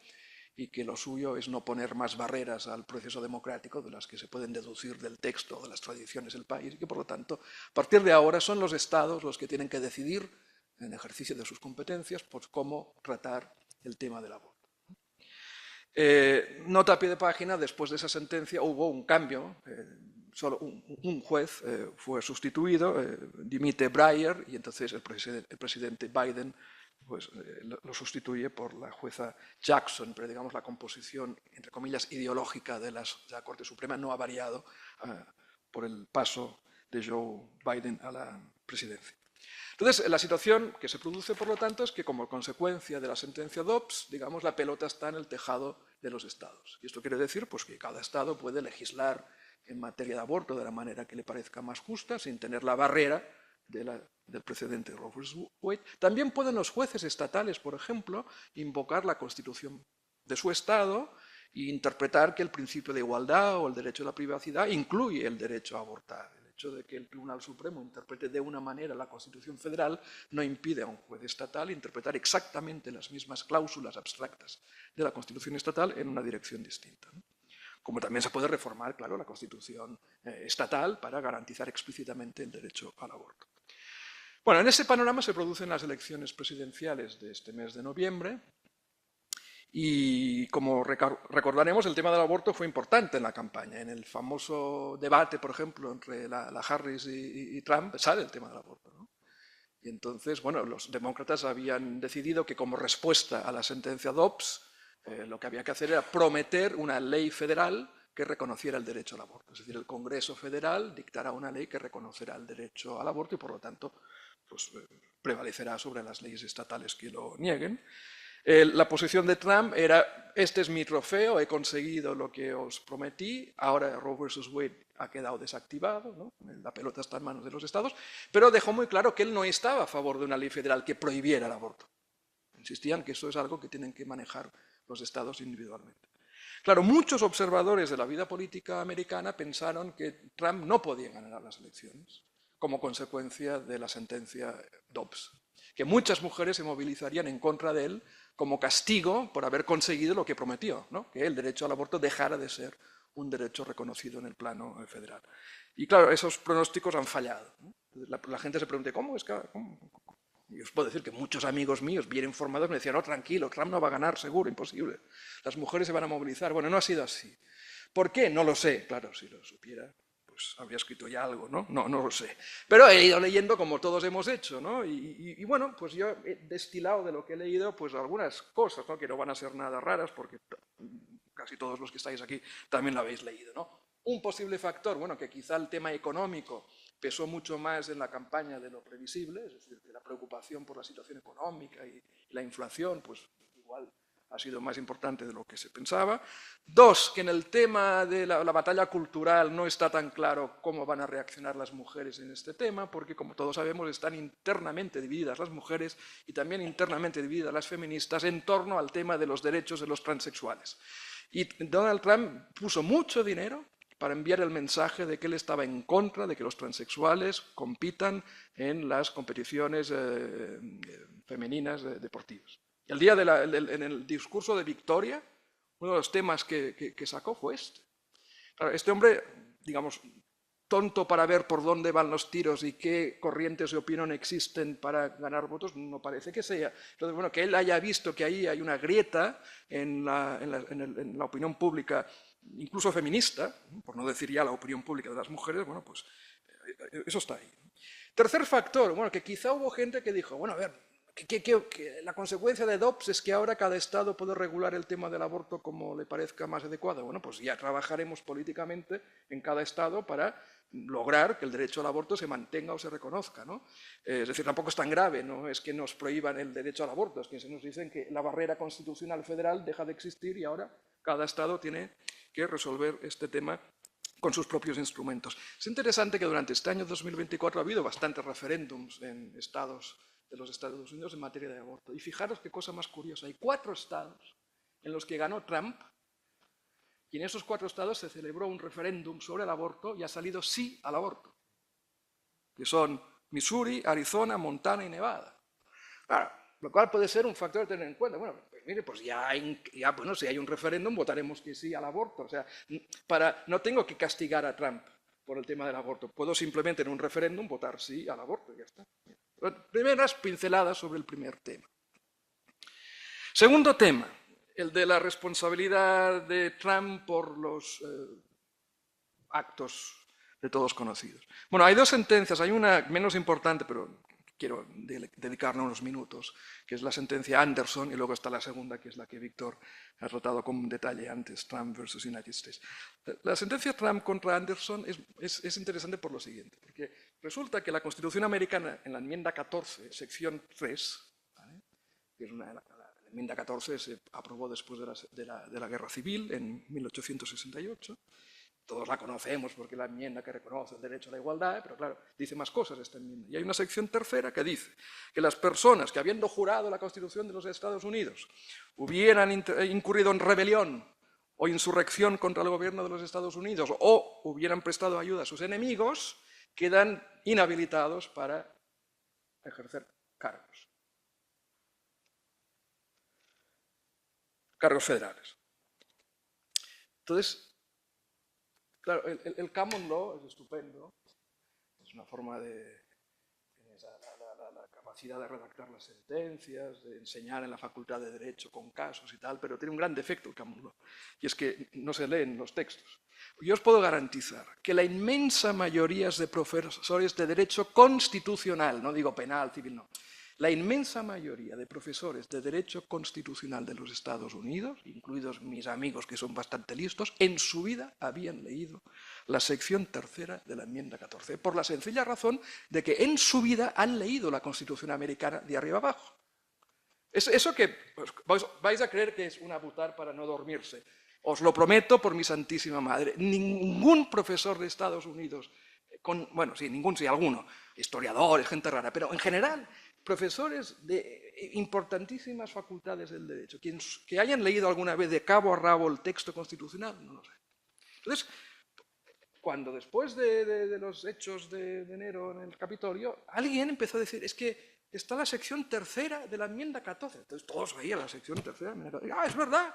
y que lo suyo es no poner más barreras al proceso democrático de las que se pueden deducir del texto o de las tradiciones del país, y que por lo tanto, a partir de ahora, son los estados los que tienen que decidir, en ejercicio de sus competencias, pues cómo tratar el tema del aborto. Nota a pie de página: después de esa sentencia hubo un cambio, solo un juez fue sustituido, dimite Breyer, y entonces el presidente Biden pues, lo sustituye por la jueza Jackson, pero digamos la composición, entre comillas, ideológica de la Corte Suprema no ha variado por el paso de Joe Biden a la presidencia. Entonces, la situación que se produce, por lo tanto, es que como consecuencia de la sentencia Dobbs, digamos, la pelota está en el tejado de los estados. Y esto quiere decir pues, que cada estado puede legislar en materia de aborto de la manera que le parezca más justa, sin tener la barrera del precedente Roe versus Wade. También pueden los jueces estatales, por ejemplo, invocar la Constitución de su estado e interpretar que el principio de igualdad o el derecho a la privacidad incluye el derecho a abortar. El hecho de que el Tribunal Supremo interprete de una manera la Constitución Federal no impide a un juez estatal interpretar exactamente las mismas cláusulas abstractas de la Constitución estatal en una dirección distinta, ¿no? Como también se puede reformar, claro, la Constitución estatal para garantizar explícitamente el derecho al aborto. Bueno, en ese panorama se producen las elecciones presidenciales de este mes de noviembre y, como recordaremos, el tema del aborto fue importante en la campaña. En el famoso debate, por ejemplo, entre la Harris y Trump, sale el tema del aborto, ¿no? Y entonces, bueno, los demócratas habían decidido que como respuesta a la sentencia Dobbs, lo que había que hacer era prometer una ley federal que reconociera el derecho al aborto. Es decir, el Congreso Federal dictará una ley que reconocerá el derecho al aborto y, por lo tanto, pues, prevalecerá sobre las leyes estatales que lo nieguen. La posición de Trump era: este es mi trofeo, he conseguido lo que os prometí, ahora Roe versus Wade ha quedado desactivado, ¿no? La pelota está en manos de los estados, pero dejó muy claro que él no estaba a favor de una ley federal que prohibiera el aborto. Insistían que eso es algo que tienen que manejar los estados individualmente. Claro, muchos observadores de la vida política americana pensaron que Trump no podía ganar las elecciones como consecuencia de la sentencia Dobbs, que muchas mujeres se movilizarían en contra de él como castigo por haber conseguido lo que prometió, ¿no? Que el derecho al aborto dejara de ser un derecho reconocido en el plano federal. Y claro, esos pronósticos han fallado, ¿no? La gente se pregunta: ¿cómo es que...? Y os puedo decir que muchos amigos míos, bien informados, me decían: no, tranquilo, Trump no va a ganar, seguro, imposible. Las mujeres se van a movilizar. Bueno, no ha sido así. ¿Por qué? No lo sé. Claro, si lo supiera, pues habría escrito ya algo, ¿no? No lo sé. Pero he ido leyendo como todos hemos hecho, ¿no? Y bueno, pues yo he destilado de lo que he leído pues algunas cosas, ¿no? Que no van a ser nada raras porque casi todos los que estáis aquí también lo habéis leído, ¿no? Un posible factor, bueno, que quizá el tema económico pesó mucho más en la campaña de lo previsible, es decir, que la preocupación por la situación económica y la inflación, pues igual ha sido más importante de lo que se pensaba. Dos, que en el tema de la batalla cultural no está tan claro cómo van a reaccionar las mujeres en este tema, porque como todos sabemos están internamente divididas las mujeres y también internamente divididas las feministas en torno al tema de los derechos de los transexuales. Y Donald Trump puso mucho dinero para enviar el mensaje de que él estaba en contra de que los transexuales compitan en las competiciones femeninas deportivas. Y el día en el discurso de Victoria, uno de los temas que sacó fue este. Claro, este hombre, digamos, tonto para ver por dónde van los tiros y qué corrientes de opinión existen para ganar votos, no parece que sea. Entonces, bueno, que él haya visto que ahí hay una grieta en la opinión pública, incluso feminista, por no decir ya la opinión pública de las mujeres, bueno, pues eso está ahí. Tercer factor, bueno, que quizá hubo gente que dijo, bueno, a ver, que la consecuencia de Dobbs es que ahora cada Estado puede regular el tema del aborto como le parezca más adecuado. Bueno, pues ya trabajaremos políticamente en cada Estado para lograr que el derecho al aborto se mantenga o se reconozca, ¿no? Es decir, tampoco es tan grave, no es que nos prohíban el derecho al aborto, es que se nos dicen que la barrera constitucional federal deja de existir y ahora cada Estado tiene que resolver este tema con sus propios instrumentos. Es interesante que durante este año 2024 ha habido bastantes referéndums en estados de los Estados Unidos en materia de aborto. Y fijaros qué cosa más curiosa. Hay 4 estados en los que ganó Trump y en esos 4 estados se celebró un referéndum sobre el aborto y ha salido sí al aborto, que son Missouri, Arizona, Montana y Nevada. Claro, lo cual puede ser un factor a tener en cuenta. Bueno, pues mire, pues bueno, si hay un referéndum votaremos que sí al aborto. O sea, no tengo que castigar a Trump por el tema del aborto. Puedo simplemente en un referéndum votar sí al aborto y ya está. Primeras pinceladas sobre el primer tema. Segundo tema, el de la responsabilidad de Trump por los actos de todos conocidos. Bueno, hay 2 sentencias, hay una menos importante, pero quiero dedicarle unos minutos, que es la sentencia Anderson, y luego está la segunda, que es la que Víctor ha tratado con detalle antes, Trump versus United States. La sentencia Trump contra Anderson es interesante por lo siguiente, porque resulta que la Constitución americana, en la enmienda 14, sección 3, ¿vale? Que es la enmienda 14 se aprobó después de la Guerra Civil, en 1868, todos la conocemos porque la enmienda que reconoce el derecho a la igualdad, pero claro, dice más cosas esta enmienda. Y hay una sección tercera que dice que las personas que habiendo jurado la Constitución de los Estados Unidos hubieran incurrido en rebelión o insurrección contra el gobierno de los Estados Unidos o hubieran prestado ayuda a sus enemigos, quedan inhabilitados para ejercer cargos federales. Entonces, claro, el common law es estupendo, es una forma de la capacidad de redactar las sentencias, de enseñar en la facultad de Derecho con casos y tal, pero tiene un gran defecto el common law, y es que no se leen los textos. Yo os puedo garantizar que la inmensa mayoría de profesores de Derecho constitucional, no digo penal, civil, no, la inmensa mayoría de profesores de Derecho Constitucional de los Estados Unidos, incluidos mis amigos que son bastante listos, en su vida habían leído la sección tercera de la enmienda 14, por la sencilla razón de que en su vida han leído la Constitución americana de arriba abajo. Eso que vais a creer que es un abutar para no dormirse. Os lo prometo por mi santísima madre. Ningún profesor de Estados Unidos, bueno, sí, sí, alguno, historiadores, gente rara, pero en general profesores de importantísimas facultades del derecho, que hayan leído alguna vez de cabo a rabo el texto constitucional, no lo sé. Entonces, cuando después de los hechos de enero en el Capitolio, alguien empezó a decir, es que está la sección tercera de la enmienda 14. Entonces todos veían la sección tercera de la enmienda 14. ¡Ah, es verdad!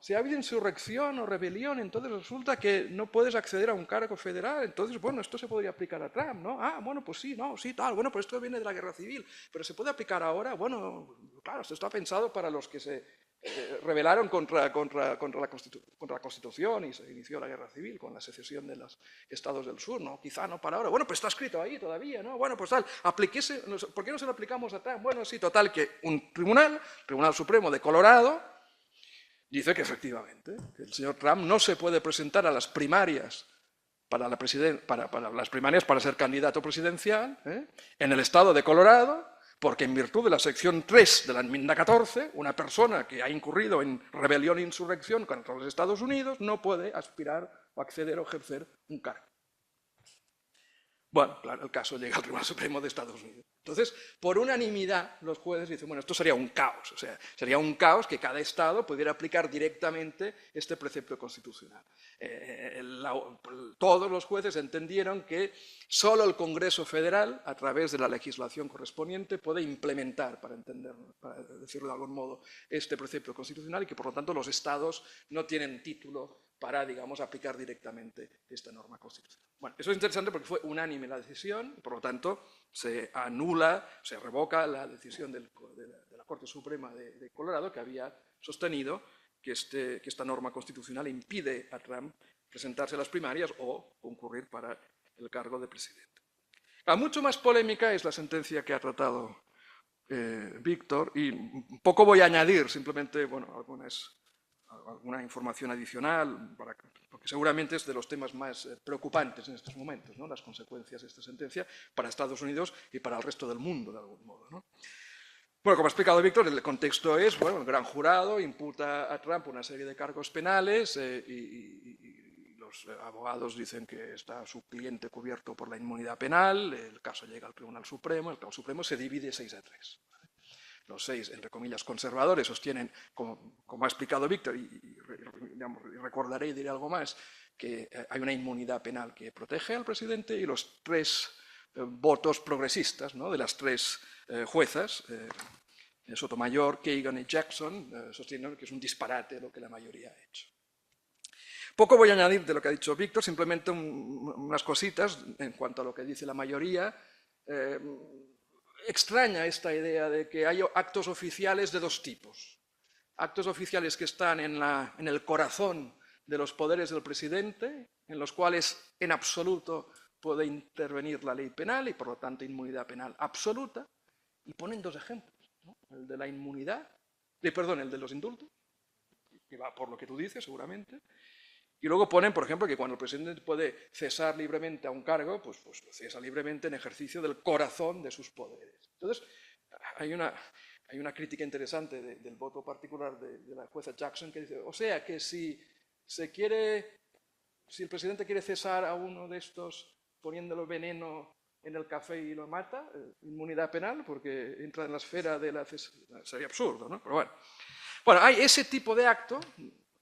Si ha habido insurrección o rebelión, entonces resulta que no puedes acceder a un cargo federal, entonces, bueno, esto se podría aplicar a Trump, ¿no? Ah, bueno, pues sí, no, sí, tal, bueno, pues esto viene de la Guerra Civil, pero ¿se puede aplicar ahora? Bueno, claro, esto está pensado para los que se rebelaron contra la Constitución y se inició la Guerra Civil con la secesión de los estados del sur, ¿no? Quizá no para ahora. Bueno, pues está escrito ahí todavía, ¿no? Bueno, pues tal, ¿por qué no se lo aplicamos a Trump? Bueno, sí, total, que un Tribunal Supremo de Colorado, dice que efectivamente, que el señor Trump no se puede presentar a las primarias para las primarias para ser candidato presidencial, en el estado de Colorado, porque en virtud de la sección 3 de la enmienda 14, una persona que ha incurrido en rebelión e insurrección contra los Estados Unidos no puede aspirar o acceder o ejercer un cargo. Bueno, claro, el caso llega al Tribunal Supremo de Estados Unidos. Entonces, por unanimidad, los jueces dicen, bueno, esto sería un caos, o sea, sería un caos que cada Estado pudiera aplicar directamente este precepto constitucional. Todos los jueces entendieron que solo el Congreso Federal, a través de la legislación correspondiente, puede implementar, para decirlo de algún modo, este precepto constitucional y que, por lo tanto, los Estados no tienen título para, digamos, aplicar directamente esta norma constitucional. Bueno, eso es interesante porque fue unánime la decisión y, por lo tanto, se anula, se revoca la decisión de la Corte Suprema de Colorado, que había sostenido que esta norma constitucional impide a Trump presentarse a las primarias o concurrir para el cargo de presidente. Mucho más polémica es la sentencia que ha tratado Víctor, y un poco voy a añadir simplemente, bueno, alguna información adicional, porque seguramente es de los temas más preocupantes en estos momentos, ¿no? Las consecuencias de esta sentencia para Estados Unidos y para el resto del mundo, de algún modo, ¿no? Bueno, como ha explicado Víctor, el contexto es, bueno, el gran jurado imputa a Trump una serie de cargos penales y los abogados dicen que está su cliente cubierto por la inmunidad penal, el caso llega al Tribunal Supremo, el Tribunal Supremo se divide 6-3. Los 6, entre comillas, conservadores sostienen, como ha explicado Víctor, y recordaré y diré algo más, que hay una inmunidad penal que protege al presidente, y los 3 votos progresistas, ¿no?, de las 3 juezas, Sotomayor, Kagan y Jackson, sostienen que es un disparate lo que la mayoría ha hecho. Poco voy a añadir de lo que ha dicho Víctor, simplemente unas cositas en cuanto a lo que dice la mayoría. Extraña esta idea de que hay actos oficiales de 2 tipos. Actos oficiales que están en el corazón de los poderes del presidente, en los cuales en absoluto puede intervenir la ley penal y por lo tanto inmunidad penal absoluta, y ponen 2 ejemplos, ¿no? El de la inmunidad, el de los indultos, que va por lo que tú dices seguramente, y luego ponen, por ejemplo, que cuando el presidente puede cesar libremente a un cargo, pues lo cesa libremente en ejercicio del corazón de sus poderes. Entonces, hay una crítica interesante del voto particular de la jueza Jackson que dice, o sea, que si el presidente quiere cesar a uno de estos poniéndolo veneno en el café y lo mata, inmunidad penal, porque entra en la esfera de la cesación. Sería absurdo, ¿no? Pero bueno, hay ese tipo de acto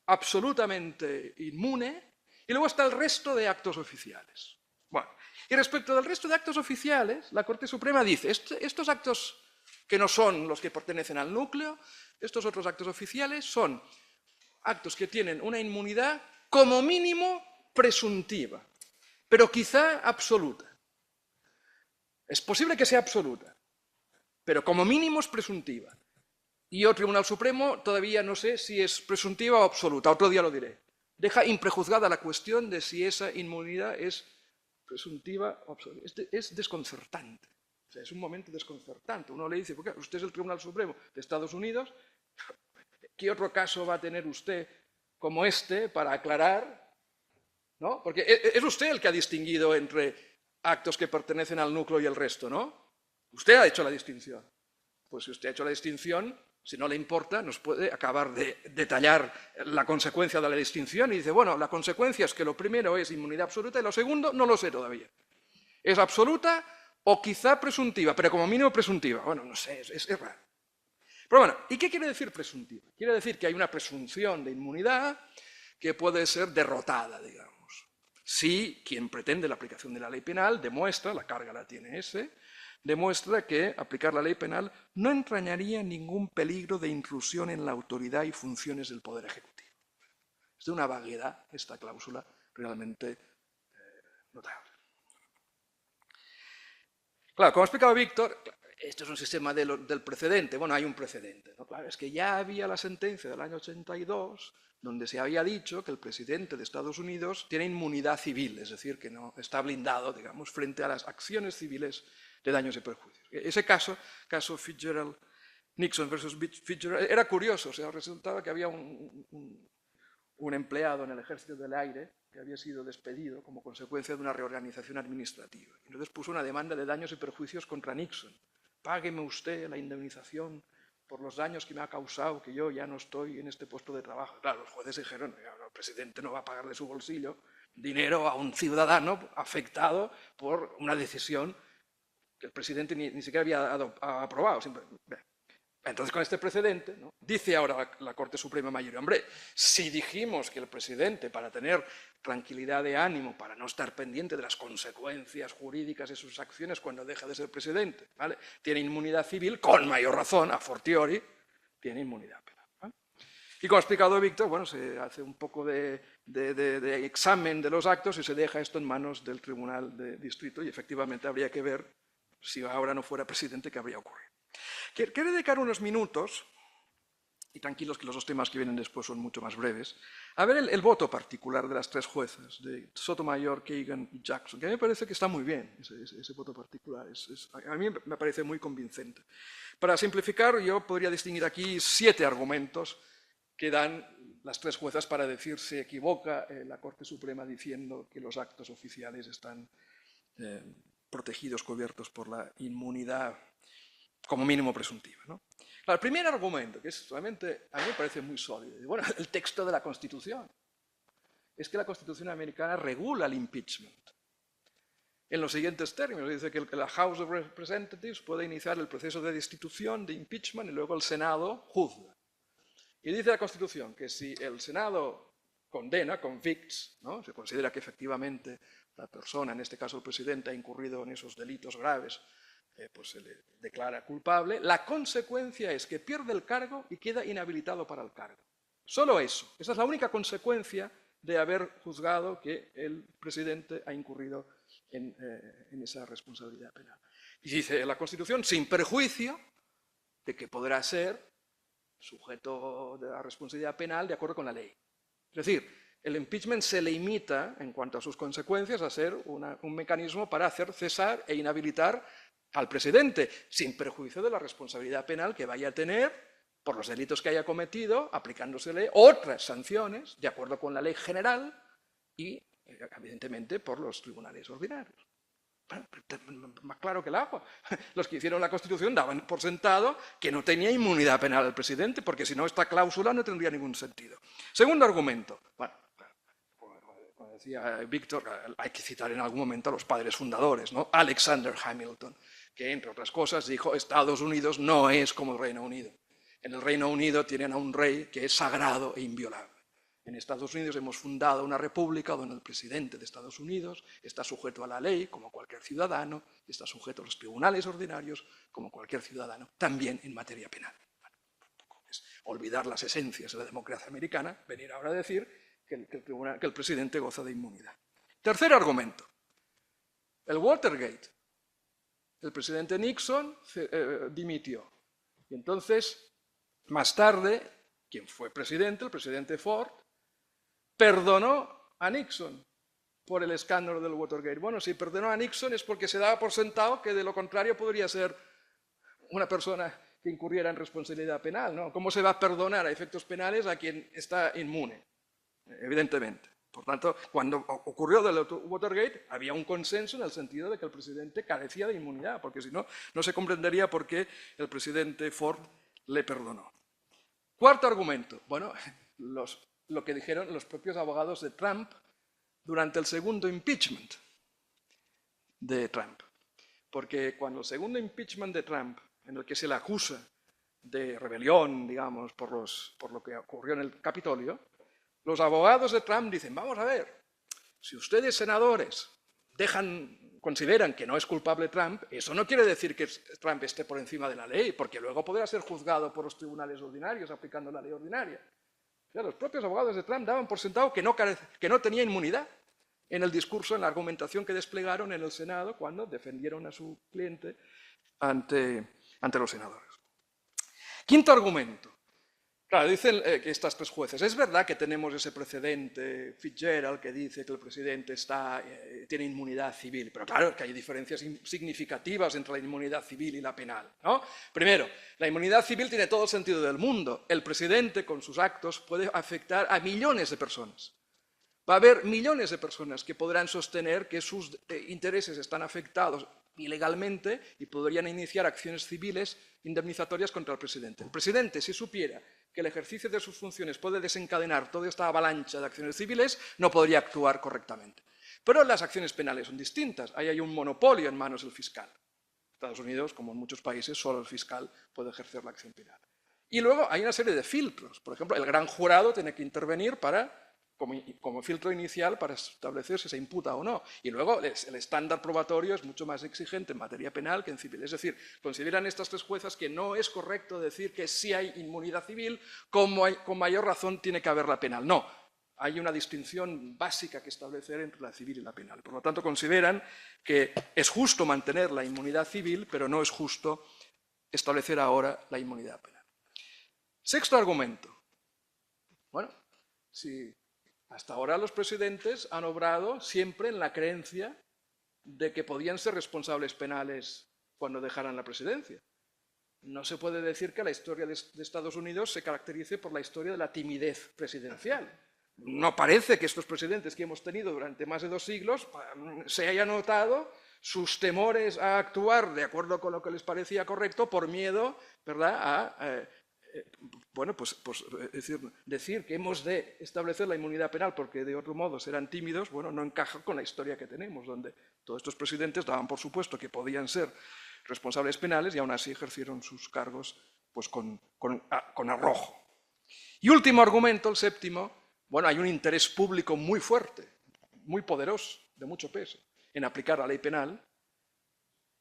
absolutamente inmune, y luego está el resto de actos oficiales. Bueno, y respecto del resto de actos oficiales, la Corte Suprema dice, estos actos que no son los que pertenecen al núcleo, estos otros actos oficiales son actos que tienen una inmunidad como mínimo presuntiva, pero quizá absoluta. Es posible que sea absoluta, pero como mínimo es presuntiva. Y el Tribunal Supremo todavía no sé si es presuntiva o absoluta, otro día lo diré. Deja imprejuzgada la cuestión de si esa inmunidad es presuntiva o absoluta. Es desconcertante, o sea, es un momento desconcertante. Uno le dice, ¿por qué? Usted es el Tribunal Supremo de Estados Unidos, ¿qué otro caso va a tener usted como este para aclarar? ¿No? Porque es usted el que ha distinguido entre actos que pertenecen al núcleo y el resto, ¿no? Usted ha hecho la distinción. Pues si usted ha hecho la distinción, si no le importa, nos puede acabar de detallar la consecuencia de la distinción y dice, bueno, la consecuencia es que lo primero es inmunidad absoluta y lo segundo no lo sé todavía. ¿Es absoluta o quizá presuntiva? Pero como mínimo presuntiva. Bueno, no sé, es raro. Pero bueno, ¿y qué quiere decir presuntiva? Quiere decir que hay una presunción de inmunidad que puede ser derrotada, digamos. Si quien pretende la aplicación de la ley penal demuestra, la carga la tiene ese, demuestra que aplicar la ley penal no entrañaría ningún peligro de intrusión en la autoridad y funciones del Poder Ejecutivo. Es de una vaguedad esta cláusula realmente notable. Claro, como ha explicado Víctor, esto es un sistema del precedente. Bueno, hay un precedente, ¿no? Claro, es que ya había la sentencia del año 82 donde se había dicho que el presidente de Estados Unidos tiene inmunidad civil, es decir, que no está blindado, digamos, frente a las acciones civiles de daños y perjuicios. Ese caso Fitzgerald-Nixon versus Fitzgerald, era curioso, o sea, resultaba que había un un empleado en el Ejército del Aire que había sido despedido como consecuencia de una reorganización administrativa. Y entonces puso una demanda de daños y perjuicios contra Nixon. Págueme usted la indemnización por los daños que me ha causado, que yo ya no estoy en este puesto de trabajo. Claro, los jueces dijeron, el presidente no va a pagar de su bolsillo dinero a un ciudadano afectado por una decisión que el presidente ni siquiera había aprobado. Entonces, con este precedente, ¿no?, dice ahora la Corte Suprema Mayoría, hombre, si dijimos que el presidente, para tener tranquilidad de ánimo, para no estar pendiente de las consecuencias jurídicas de sus acciones cuando deja de ser presidente, ¿vale?, tiene inmunidad civil, con mayor razón, a fortiori, tiene inmunidad penal, ¿vale? Y como ha explicado Víctor, bueno, se hace un poco de examen de los actos y se deja esto en manos del Tribunal de Distrito y efectivamente habría que ver si ahora no fuera presidente qué habría ocurrido. Quiero dedicar unos minutos, y tranquilos que los dos temas que vienen después son mucho más breves, a ver el voto particular de las tres juezas, de Sotomayor, Kagan y Jackson, que a mí me parece que está muy bien ese voto particular, a mí me parece muy convincente. Para simplificar, yo podría distinguir aquí 7 argumentos que dan las tres juezas para decir se equivoca la Corte Suprema diciendo que los actos oficiales están protegidos, cubiertos por la inmunidad como mínimo presuntiva, ¿no? Claro, el primer argumento, que es realmente, a mí me parece muy sólido, bueno, el texto de la Constitución, es que la Constitución americana regula el impeachment en los siguientes términos. Dice que la House of Representatives puede iniciar el proceso de destitución, de impeachment, y luego el Senado juzga. Y dice la Constitución que si el Senado condena, convicts, ¿no?, se considera que efectivamente la persona, en este caso el presidente, ha incurrido en esos delitos graves, pues se le declara culpable, la consecuencia es que pierde el cargo y queda inhabilitado para el cargo. Solo eso. Esa es la única consecuencia de haber juzgado que el presidente ha incurrido en esa responsabilidad penal. Y dice la Constitución, sin perjuicio de que podrá ser sujeto de la responsabilidad penal de acuerdo con la ley. Es decir, el impeachment se limita, en cuanto a sus consecuencias, a ser un mecanismo para hacer cesar e inhabilitar al presidente, sin perjuicio de la responsabilidad penal que vaya a tener por los delitos que haya cometido, aplicándosele otras sanciones de acuerdo con la ley general y, evidentemente, por los tribunales ordinarios. Más claro que el agua. Los que hicieron la Constitución daban por sentado que no tenía inmunidad penal el presidente, porque si no, esta cláusula no tendría ningún sentido. Segundo argumento. Bueno, como decía Víctor, hay que citar en algún momento a los padres fundadores, ¿no? Alexander Hamilton, que, entre otras cosas, dijo: Estados Unidos no es como el Reino Unido. En el Reino Unido tienen a un rey que es sagrado e inviolable. En Estados Unidos hemos fundado una república donde el presidente de Estados Unidos está sujeto a la ley como cualquier ciudadano y está sujeto a los tribunales ordinarios como cualquier ciudadano, también en materia penal. Bueno, es olvidar las esencias de la democracia americana, venir ahora a decir que el presidente goza de inmunidad. Tercer argumento, el Watergate. El presidente Nixon dimitió. Y entonces, más tarde, quien fue presidente, el presidente Ford, perdonó a Nixon por el escándalo del Watergate. Bueno, si perdonó a Nixon es porque se daba por sentado que de lo contrario podría ser una persona que incurriera en responsabilidad penal, ¿no? ¿Cómo se va a perdonar a efectos penales a quien está inmune? Evidentemente. Por tanto, cuando ocurrió el Watergate, había un consenso en el sentido de que el presidente carecía de inmunidad, porque si no, no se comprendería por qué el presidente Ford le perdonó. Cuarto argumento. Bueno, lo que dijeron los propios abogados de Trump durante el segundo impeachment de Trump. Porque cuando el segundo impeachment de Trump, en el que se le acusa de rebelión, digamos, por lo que ocurrió en el Capitolio, los abogados de Trump dicen: vamos a ver, si ustedes, senadores, consideran que no es culpable Trump, eso no quiere decir que Trump esté por encima de la ley, porque luego podrá ser juzgado por los tribunales ordinarios aplicando la ley ordinaria. O sea, los propios abogados de Trump daban por sentado que no tenía inmunidad en el discurso, en la argumentación que desplegaron en el Senado cuando defendieron a su cliente ante los senadores. Quinto argumento. Claro, dicen que estas tres jueces. Es verdad que tenemos ese precedente, Fitzgerald, que dice que el presidente tiene inmunidad civil, pero claro que hay diferencias significativas entre la inmunidad civil y la penal, ¿no? Primero, la inmunidad civil tiene todo el sentido del mundo. El presidente, con sus actos, puede afectar a millones de personas. Va a haber millones de personas que podrán sostener que sus intereses están afectados ilegalmente y podrían iniciar acciones civiles indemnizatorias contra el presidente. El presidente, si supiera que el ejercicio de sus funciones puede desencadenar toda esta avalancha de acciones civiles, no podría actuar correctamente. Pero las acciones penales son distintas. Ahí hay un monopolio en manos del fiscal. En Estados Unidos, como en muchos países, solo el fiscal puede ejercer la acción penal. Y luego hay una serie de filtros. Por ejemplo, el gran jurado tiene que intervenir como filtro inicial para establecer si se imputa o no. Y luego el estándar probatorio es mucho más exigente en materia penal que en civil. Es decir, consideran estas tres juezas que no es correcto decir que sí hay inmunidad civil, con mayor razón tiene que haber la penal. No, hay una distinción básica que establecer entre la civil y la penal. Por lo tanto, consideran que es justo mantener la inmunidad civil, pero no es justo establecer ahora la inmunidad penal. Sexto argumento. Bueno, si hasta ahora los presidentes han obrado siempre en la creencia de que podían ser responsables penales cuando dejaran la presidencia. No se puede decir que la historia de Estados Unidos se caracterice por la historia de la timidez presidencial. No parece que estos presidentes que hemos tenido durante más de 2 siglos se haya notado sus temores a actuar de acuerdo con lo que les parecía correcto por miedo, ¿verdad?, a bueno, pues decir que hemos de establecer la inmunidad penal porque de otro modo serán tímidos, bueno, no encaja con la historia que tenemos, donde todos estos presidentes daban por supuesto que podían ser responsables penales y aún así ejercieron sus cargos pues, con arrojo. Y último argumento, el séptimo, bueno, hay un interés público muy fuerte, muy poderoso, de mucho peso, en aplicar la ley penal,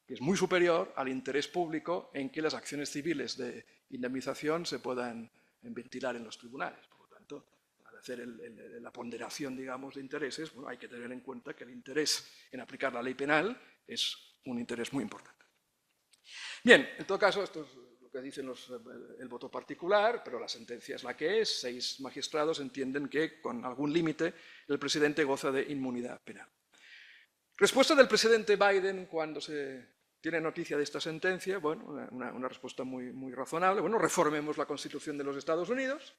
que es muy superior al interés público en que las acciones civiles de indemnización se puedan ventilar en los tribunales. Por lo tanto, al hacer la ponderación, digamos, de intereses, bueno, hay que tener en cuenta que el interés en aplicar la ley penal es un interés muy importante. Bien, en todo caso, esto es lo que dicen el voto particular, pero la sentencia es la que es. 6 magistrados entienden que, con algún límite, el presidente goza de inmunidad penal. Respuesta del presidente Biden cuando se tiene noticia de esta sentencia, bueno, una respuesta muy razonable. Bueno, reformemos la Constitución de los Estados Unidos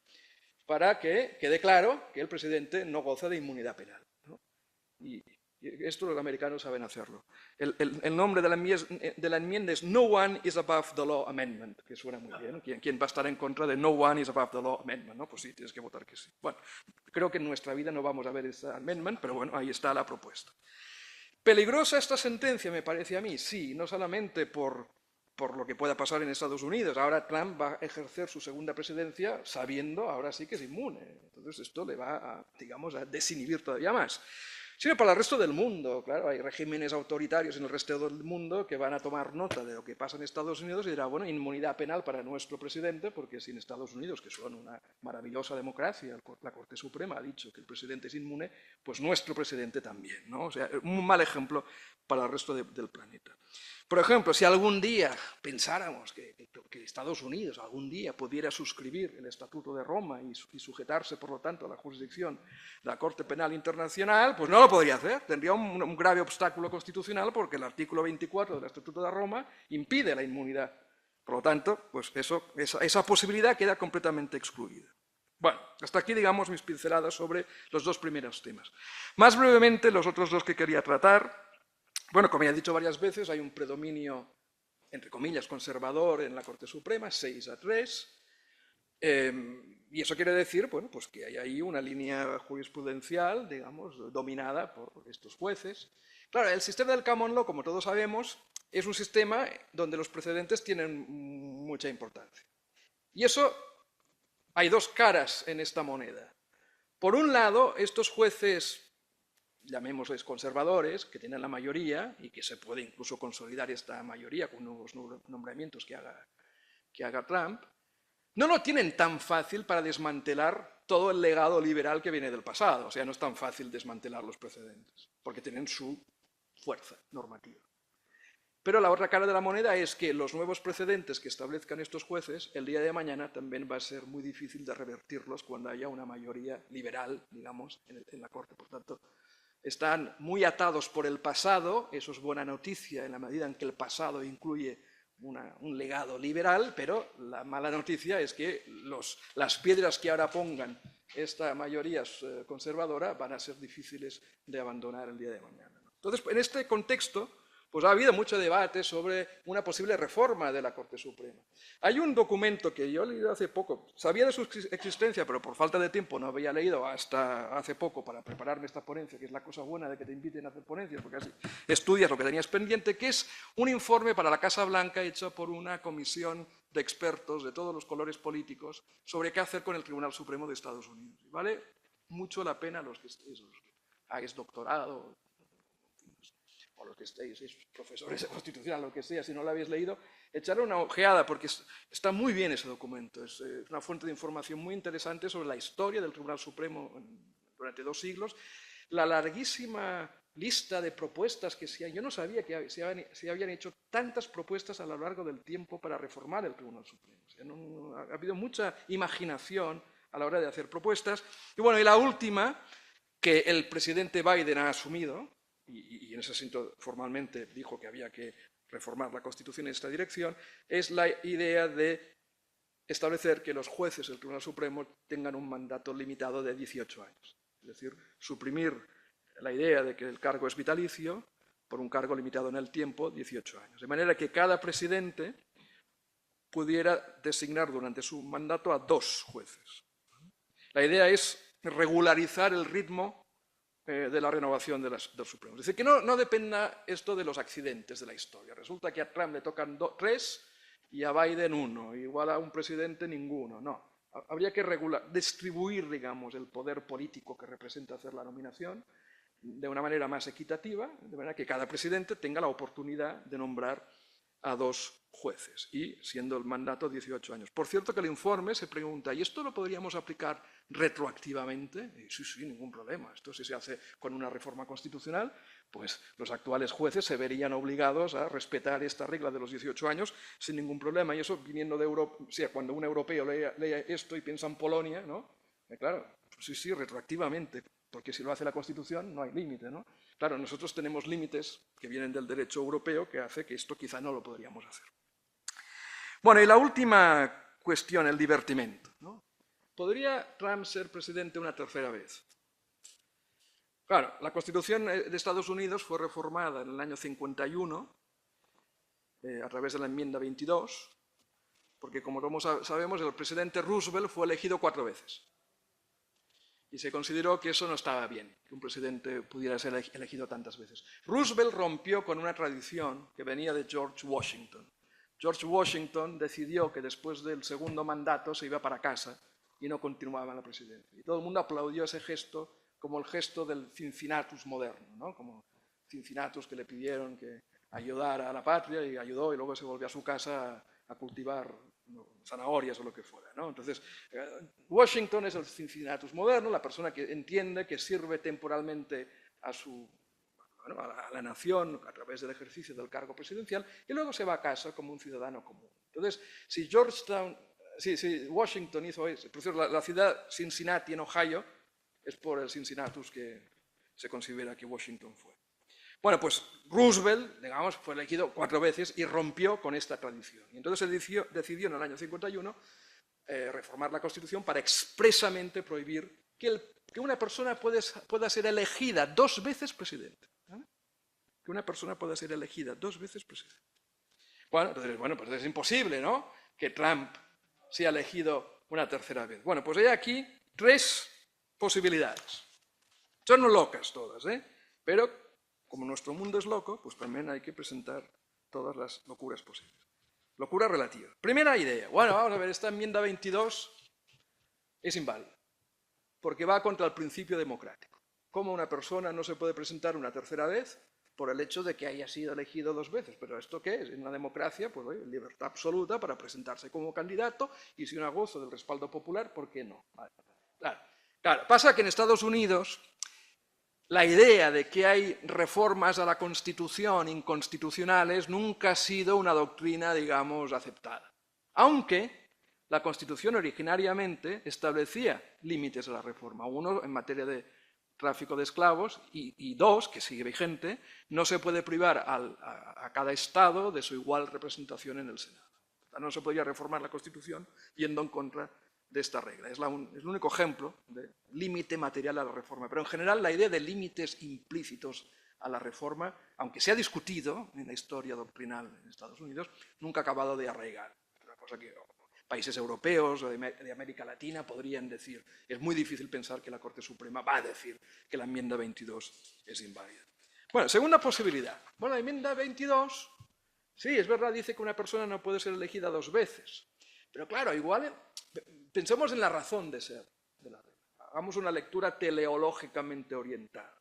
para que quede claro que el presidente no goza de inmunidad penal, ¿no? Y esto los americanos saben hacerlo. El nombre de la enmienda es No One is Above the Law Amendment, que suena muy bien. ¿Quién va a estar en contra de No One is Above the Law Amendment? ¿No? Pues sí, tienes que votar que sí. Bueno, creo que en nuestra vida no vamos a ver esa amendment, pero bueno, ahí está la propuesta. ¿Peligrosa esta sentencia, me parece a mí? Sí, no solamente por lo que pueda pasar en Estados Unidos. Ahora Trump va a ejercer su segunda presidencia sabiendo, ahora sí que es inmune. Entonces esto le va digamos, a desinhibir todavía más. Sino para el resto del mundo. Claro, hay regímenes autoritarios en el resto del mundo que van a tomar nota de lo que pasa en Estados Unidos y dirán, bueno, inmunidad penal para nuestro presidente, porque si en Estados Unidos, que son una maravillosa democracia, la Corte Suprema ha dicho que el presidente es inmune, pues nuestro presidente también, ¿no? O sea, un mal ejemplo para el resto del planeta. Por ejemplo, si algún día pensáramos que Estados Unidos algún día pudiera suscribir el Estatuto de Roma y sujetarse, por lo tanto, a la jurisdicción de la Corte Penal Internacional, pues no lo podría hacer. Tendría un grave obstáculo constitucional porque el artículo 24 del Estatuto de Roma impide la inmunidad. Por lo tanto, pues esa posibilidad queda completamente excluida. Bueno, hasta aquí, digamos, mis pinceladas sobre los 2 primeros temas. Más brevemente, los otros 2 que quería tratar. Bueno, como ya he dicho varias veces, hay un predominio, entre comillas, conservador en la Corte Suprema, 6-3, y eso quiere decir, bueno, pues que hay ahí una línea jurisprudencial, digamos, dominada por estos jueces. Claro, el sistema del common law, como todos sabemos, es un sistema donde los precedentes tienen mucha importancia. Y eso, hay 2 caras en esta moneda. Por un lado, estos jueces, llamémosles conservadores, que tienen la mayoría y que se puede incluso consolidar esta mayoría con nuevos nombramientos que haga Trump, no lo tienen tan fácil para desmantelar todo el legado liberal que viene del pasado. O sea, no es tan fácil desmantelar los precedentes, porque tienen su fuerza normativa. Pero la otra cara de la moneda es que los nuevos precedentes que establezcan estos jueces, el día de mañana también va a ser muy difícil de revertirlos cuando haya una mayoría liberal, digamos, en la Corte. Por tanto, están muy atados por el pasado, eso es buena noticia en la medida en que el pasado incluye un legado liberal, pero la mala noticia es que las piedras que ahora pongan esta mayoría conservadora van a ser difíciles de abandonar el día de mañana. Entonces, en este contexto, pues ha habido mucho debate sobre una posible reforma de la Corte Suprema. Hay un documento que yo he leído hace poco, sabía de su existencia, pero por falta de tiempo no había leído hasta hace poco para prepararme esta ponencia, que es la cosa buena de que te inviten a hacer ponencias, porque así estudias lo que tenías pendiente, que es un informe para la Casa Blanca hecho por una comisión de expertos de todos los colores políticos sobre qué hacer con el Tribunal Supremo de Estados Unidos. Vale mucho la pena los que hagáis doctorado, o los que estéis, profesores de Constitucional, lo que sea, si no lo habéis leído, echarle una ojeada, porque está muy bien ese documento. Es una fuente de información muy interesante sobre la historia del Tribunal Supremo durante 2 siglos, la larguísima lista de propuestas que se han... Yo no sabía que se habían hecho tantas propuestas a lo largo del tiempo para reformar el Tribunal Supremo. O sea, ha habido mucha imaginación a la hora de hacer propuestas. Y bueno, y la última, que el presidente Biden ha asumido, y en ese sentido formalmente dijo que había que reformar la Constitución en esta dirección, es la idea de establecer que los jueces del Tribunal Supremo tengan un mandato limitado de 18 años. Es decir, suprimir la idea de que el cargo es vitalicio por un cargo limitado en el tiempo, 18 años. De manera que cada presidente pudiera designar durante su mandato a 2 jueces. La idea es regularizar el ritmo de la renovación del Supremo. Es decir, que no dependa esto de los accidentes de la historia. Resulta que a Trump le tocan 3 y a Biden 1, igual a un presidente ninguno. No, habría que distribuir, digamos, el poder político que representa hacer la nominación de una manera más equitativa, de manera que cada presidente tenga la oportunidad de nombrar a 2 jueces, y siendo el mandato 18 años. Por cierto que el informe se pregunta, ¿y esto lo podríamos aplicar retroactivamente? Y sí, ningún problema. Esto si se hace con una reforma constitucional, pues los actuales jueces se verían obligados a respetar esta regla de los 18 años sin ningún problema. Y eso viniendo de Europa, o sea, cuando un europeo lee esto y piensa en Polonia, ¿no? Claro, sí, retroactivamente, porque si lo hace la Constitución no hay límite, ¿no? Claro, nosotros tenemos límites que vienen del derecho europeo que hace que esto quizá no lo podríamos hacer. Bueno, y la última cuestión, el divertimento, ¿no? ¿Podría Trump ser presidente una tercera vez? Claro, la Constitución de Estados Unidos fue reformada en el año 51 a través de la enmienda 22, porque como sabemos, el presidente Roosevelt fue elegido 4 veces. Y se consideró que eso no estaba bien, que un presidente pudiera ser elegido tantas veces. Roosevelt rompió con una tradición que venía de George Washington. George Washington decidió que después del segundo mandato se iba para casa y no continuaba en la presidencia. Y todo el mundo aplaudió ese gesto como el gesto del Cincinnatus moderno, ¿no? Como Cincinnatus que le pidieron que ayudara a la patria y ayudó y luego se volvió a su casa a cultivar zanahorias o lo que fuera, ¿no? Entonces, Washington es el Cincinnatus moderno, la persona que entiende que sirve temporalmente a la nación a través del ejercicio del cargo presidencial y luego se va a casa como un ciudadano común. Entonces, si Washington hizo eso, por cierto, la ciudad Cincinnati en Ohio es por el Cincinnatus que se considera que Washington fue. Bueno, pues Roosevelt, digamos, fue elegido 4 veces y rompió con esta tradición. Y entonces se decidió en el año 51 reformar la Constitución para expresamente prohibir que una persona pueda ser elegida 2 veces presidente. Que una persona pueda ser elegida 2 veces presidente. Bueno, pues es imposible, ¿no?, que Trump sea elegido una tercera vez. Bueno, pues hay aquí 3 posibilidades. Son locas todas, pero como nuestro mundo es loco, pues también hay que presentar todas las locuras posibles. Locura relativa. Primera idea. Bueno, vamos a ver, esta enmienda 22 es inválida, porque va contra el principio democrático. ¿Cómo una persona no se puede presentar una tercera vez? Por el hecho de que haya sido elegido 2 veces. ¿Pero esto qué es? En una democracia, pues oye, libertad absoluta para presentarse como candidato, y si uno goza del respaldo popular, ¿por qué no? Claro. Pasa que en Estados Unidos la idea de que hay reformas a la Constitución inconstitucionales nunca ha sido una doctrina, digamos, aceptada. Aunque la Constitución originariamente establecía límites a la reforma. Uno, en materia de tráfico de esclavos, y dos, que sigue vigente, no se puede privar a cada Estado de su igual representación en el Senado. No se podía reformar la Constitución yendo en contra de esta regla. Es el único ejemplo de límite material a la reforma. Pero en general la idea de límites implícitos a la reforma, aunque se ha discutido en la historia doctrinal en Estados Unidos, nunca ha acabado de arraigar. Una cosa que países europeos o de América Latina podrían decir. Es muy difícil pensar que la Corte Suprema va a decir que la enmienda 22 es inválida. Bueno, segunda posibilidad. Bueno, la enmienda 22, sí, es verdad, dice que una persona no puede ser elegida 2 veces. Pero claro, igual pensemos en la razón de ser de la regla. Hagamos una lectura teleológicamente orientada.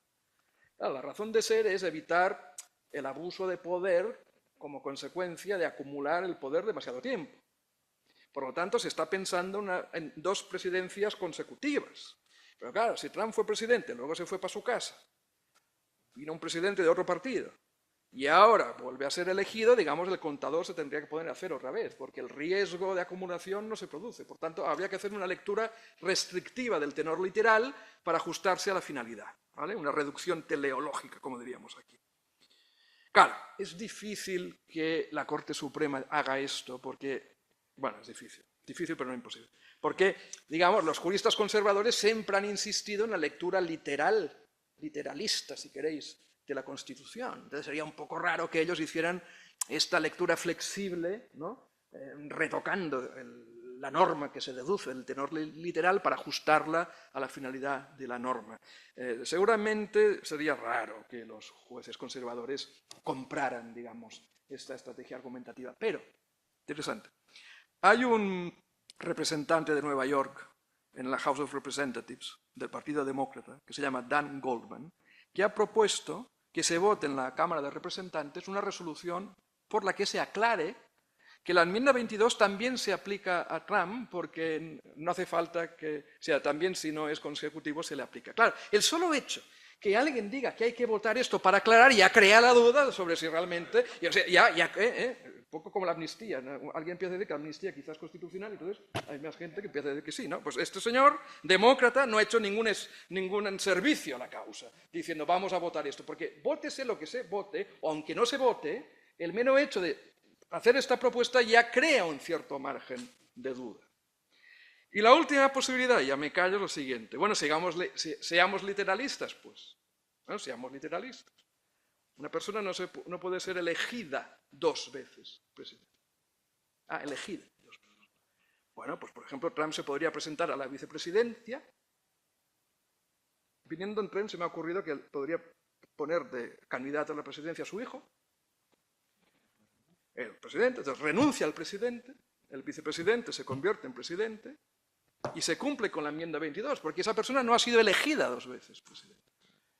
Claro, la razón de ser es evitar el abuso de poder como consecuencia de acumular el poder demasiado tiempo. Por lo tanto, se está pensando en 2 presidencias consecutivas. Pero claro, si Trump fue presidente, luego se fue para su casa, vino un presidente de otro partido, y ahora vuelve a ser elegido, digamos, el contador se tendría que poner a cero otra vez, porque el riesgo de acumulación no se produce. Por tanto, habría que hacer una lectura restrictiva del tenor literal para ajustarse a la finalidad, ¿vale? Una reducción teleológica, como diríamos aquí. Claro, es difícil que la Corte Suprema haga esto, porque, bueno, es difícil pero no imposible. Porque, digamos, los juristas conservadores siempre han insistido en la lectura literalista, si queréis, de la Constitución. Entonces sería un poco raro que ellos hicieran esta lectura flexible, ¿no? Retocando la norma que se deduce, el tenor literal, para ajustarla a la finalidad de la norma. Seguramente sería raro que los jueces conservadores compraran, digamos, esta estrategia argumentativa. Pero, interesante, hay un representante de Nueva York en la House of Representatives del Partido Demócrata, que se llama Dan Goldman, que ha propuesto que se vote en la Cámara de Representantes una resolución por la que se aclare que la enmienda 22 también se aplica a Trump, porque no hace falta que sea también, si no es consecutivo, se le aplica. Claro, el solo hecho que alguien diga que hay que votar esto para aclarar ya crea la duda sobre si realmente, o sea, un poco como la amnistía, ¿no? Alguien empieza a decir que la amnistía quizás es constitucional, entonces hay más gente que empieza a decir que sí, ¿no? Pues este señor demócrata no ha hecho ningún servicio a la causa, diciendo vamos a votar esto, porque vótese lo que se vote, o aunque no se vote, el mero hecho de hacer esta propuesta ya crea un cierto margen de duda. Y la última posibilidad, ya me callo, es lo siguiente. Bueno, seamos literalistas, pues. Bueno, seamos literalistas. Una persona no puede ser elegida 2 veces presidente. Elegida 2 veces. Bueno, pues por ejemplo, Trump se podría presentar a la vicepresidencia. Viniendo en tren se me ha ocurrido que podría poner de candidato a la presidencia a su hijo. El presidente, entonces renuncia al presidente, el vicepresidente se convierte en presidente y se cumple con la enmienda 22, porque esa persona no ha sido elegida 2 veces presidente.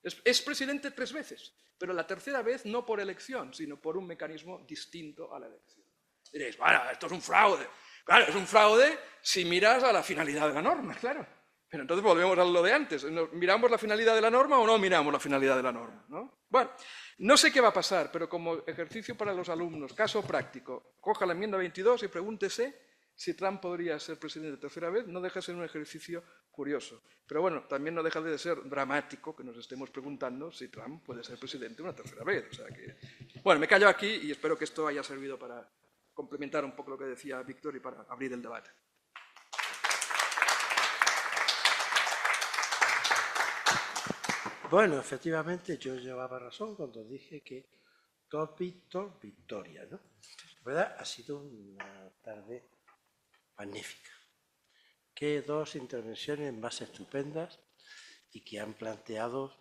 Es presidente 3 veces, pero la tercera vez no por elección, sino por un mecanismo distinto a la elección. Diréis, bueno, esto es un fraude. Claro, es un fraude si miras a la finalidad de la norma, claro. Pero entonces volvemos a lo de antes. ¿Miramos la finalidad de la norma o no miramos la finalidad de la norma? ¿No? Bueno, no sé qué va a pasar, pero como ejercicio para los alumnos, caso práctico, coja la enmienda 22 y pregúntese si Trump podría ser presidente tercera vez. No deja de ser un ejercicio curioso. Pero bueno, también no deja de ser dramático que nos estemos preguntando si Trump puede ser presidente una tercera vez. O sea que... Bueno, me callo aquí y espero que esto haya servido para complementar un poco lo que decía Víctor y para abrir el debate. Bueno, efectivamente yo llevaba razón cuando dije que dos Víctor, victoria, ¿no? La verdad, ha sido una tarde magnífica. Qué 2 intervenciones más estupendas y que han planteado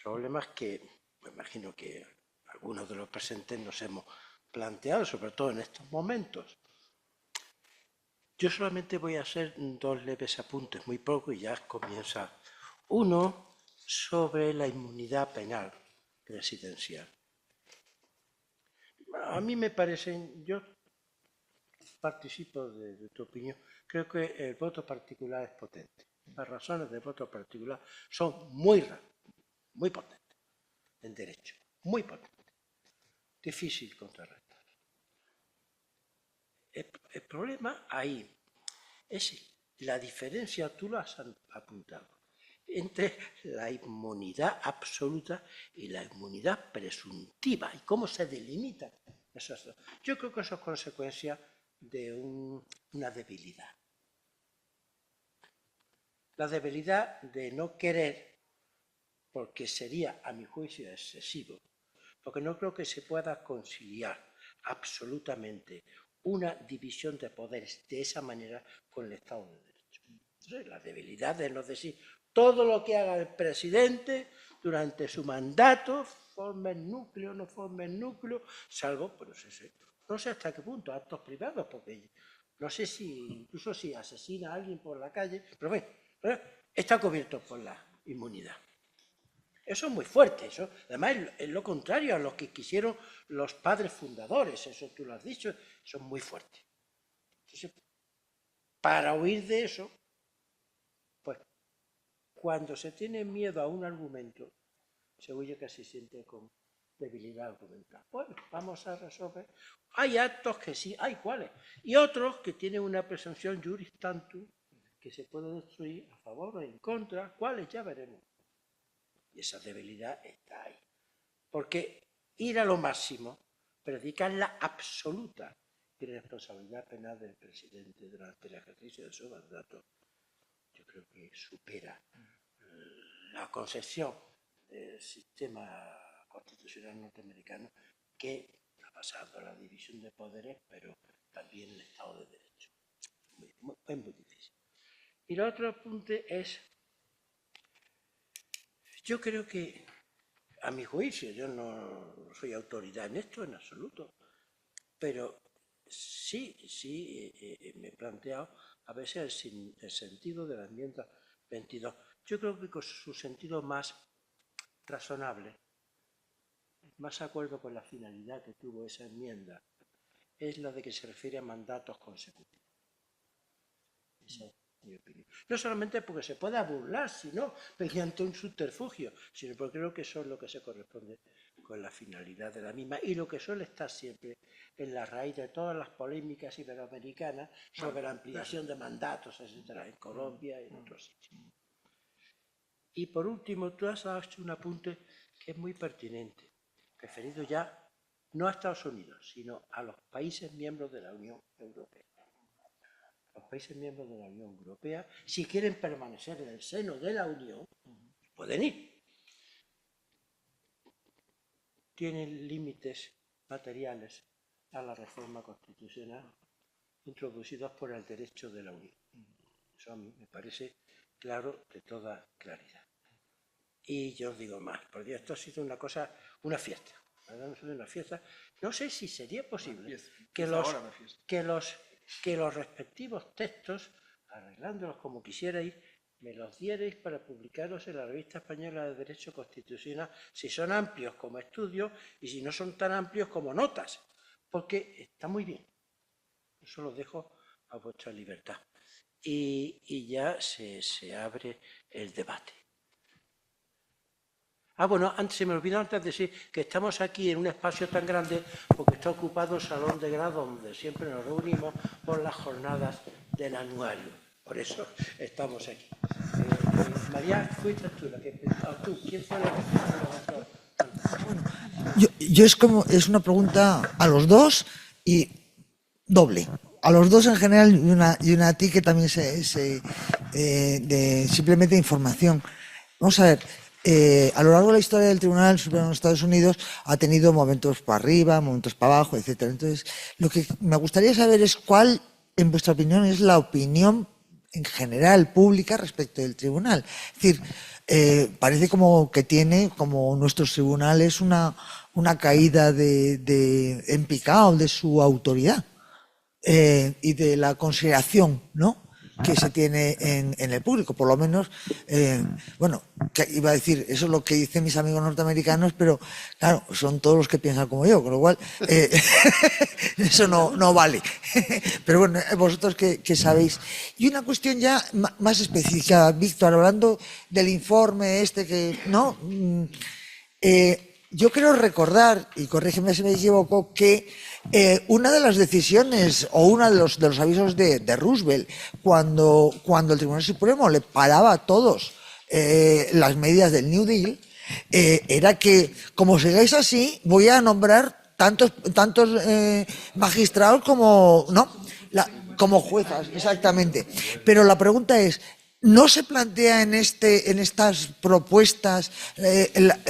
problemas que, me imagino que algunos de los presentes nos hemos planteado, sobre todo en estos momentos. Yo solamente voy a hacer 2 leves apuntes, muy poco, y ya comienza. Uno sobre la inmunidad penal presidencial. A mí me parecen, yo participo de tu opinión, creo que el voto particular es potente. Las razones del voto particular son muy muy potente en derecho, muy potente. Difícil contrarrestar. El problema ahí es la diferencia, tú lo has apuntado, entre la inmunidad absoluta y la inmunidad presuntiva, y cómo se delimitan esas dos. Yo creo que eso es consecuencia de una debilidad. La debilidad de no querer, porque sería, a mi juicio, excesivo, porque no creo que se pueda conciliar absolutamente una división de poderes de esa manera con el Estado de Derecho. Entonces, la debilidad de no decir todo lo que haga el presidente durante su mandato, forme el núcleo, no forme el núcleo, salvo, pues no sé hasta qué punto, actos privados, porque no sé si, incluso si asesina a alguien por la calle, pero bueno, está cubierto por la inmunidad. Eso es muy fuerte, eso además es lo contrario a lo que quisieron los padres fundadores, eso tú lo has dicho, eso es muy fuerte. Entonces, para huir de eso, pues cuando se tiene miedo a un argumento, se huye que se siente con debilidad argumental. Bueno, vamos a resolver. Hay actos que sí, hay cuáles, y otros que tienen una presunción juris tantum, que se puede destruir a favor o en contra, cuáles ya veremos. Y esa debilidad está ahí. Porque ir a lo máximo, predicar la absoluta irresponsabilidad penal del presidente durante el ejercicio de su mandato, yo creo que supera la concepción del sistema constitucional norteamericano, que ha pasado a la división de poderes, pero también el Estado de Derecho. Es muy difícil. Y el otro apunte es, yo creo que, a mi juicio, yo no soy autoridad en esto en absoluto, pero sí me he planteado a veces el sentido de la enmienda 22. Yo creo que con su sentido más razonable, más de acuerdo con la finalidad que tuvo esa enmienda, es la de que se refiere a mandatos consecutivos. Esa es mi opinión. No solamente porque se pueda burlar, sino mediante un subterfugio, sino porque creo que eso es lo que se corresponde con la finalidad de la misma y lo que suele estar siempre en la raíz de todas las polémicas iberoamericanas sobre la ampliación de mandatos, etcétera, en Colombia y en otros sitios. Y por último, tú has hecho un apunte que es muy pertinente, referido ya no a Estados Unidos, sino a los países miembros de la Unión Europea. Los países miembros de la Unión Europea, si quieren permanecer en el seno de la Unión, pueden ir. Tienen límites materiales a la reforma constitucional introducidos por el derecho de la Unión. Eso a mí me parece claro, de toda claridad. Y yo os digo más, porque esto ha sido una cosa, una fiesta. Una fiesta. No sé si sería posible que los respectivos textos, arreglándolos como quisierais, me los dierais para publicarlos en la Revista Española de Derecho Constitucional, si son amplios como estudios y si no son tan amplios como notas, porque está muy bien. Eso lo dejo a vuestra libertad. Y ya se abre el debate. Bueno, se me olvidó antes decir que estamos aquí en un espacio tan grande porque está ocupado el salón de grado donde siempre nos reunimos por las jornadas del anuario. Por eso estamos aquí. María, fuiste tú la que tú. ¿Quién fue la que Bueno, es una pregunta a los dos y doble. A los dos en general y una a ti que también de simplemente información. Vamos a ver. A lo largo de la historia del Tribunal Supremo de los Estados Unidos ha tenido momentos para arriba, momentos para abajo, etcétera. Entonces, lo que me gustaría saber es cuál, en vuestra opinión, es la opinión en general pública respecto del tribunal. Es decir, parece como que tiene, como nuestros tribunales, una caída en picado de su autoridad y de la consideración, ¿no? que se tiene en el público, por lo menos, bueno, que iba a decir, eso es lo que dicen mis amigos norteamericanos, pero claro, son todos los que piensan como yo, con lo cual eso no vale. Pero bueno, vosotros que sabéis. Y una cuestión ya más específica, Víctor, hablando del informe que, ¿no? Yo quiero recordar, y corrígeme si me equivoco, que una de las decisiones o uno de los avisos de Roosevelt cuando el Tribunal Supremo le paraba a todos las medidas del New Deal era que, como sigáis así, voy a nombrar tantos magistrados como, ¿no? Como juezas, exactamente. Pero la pregunta es, ¿no se plantea en estas propuestas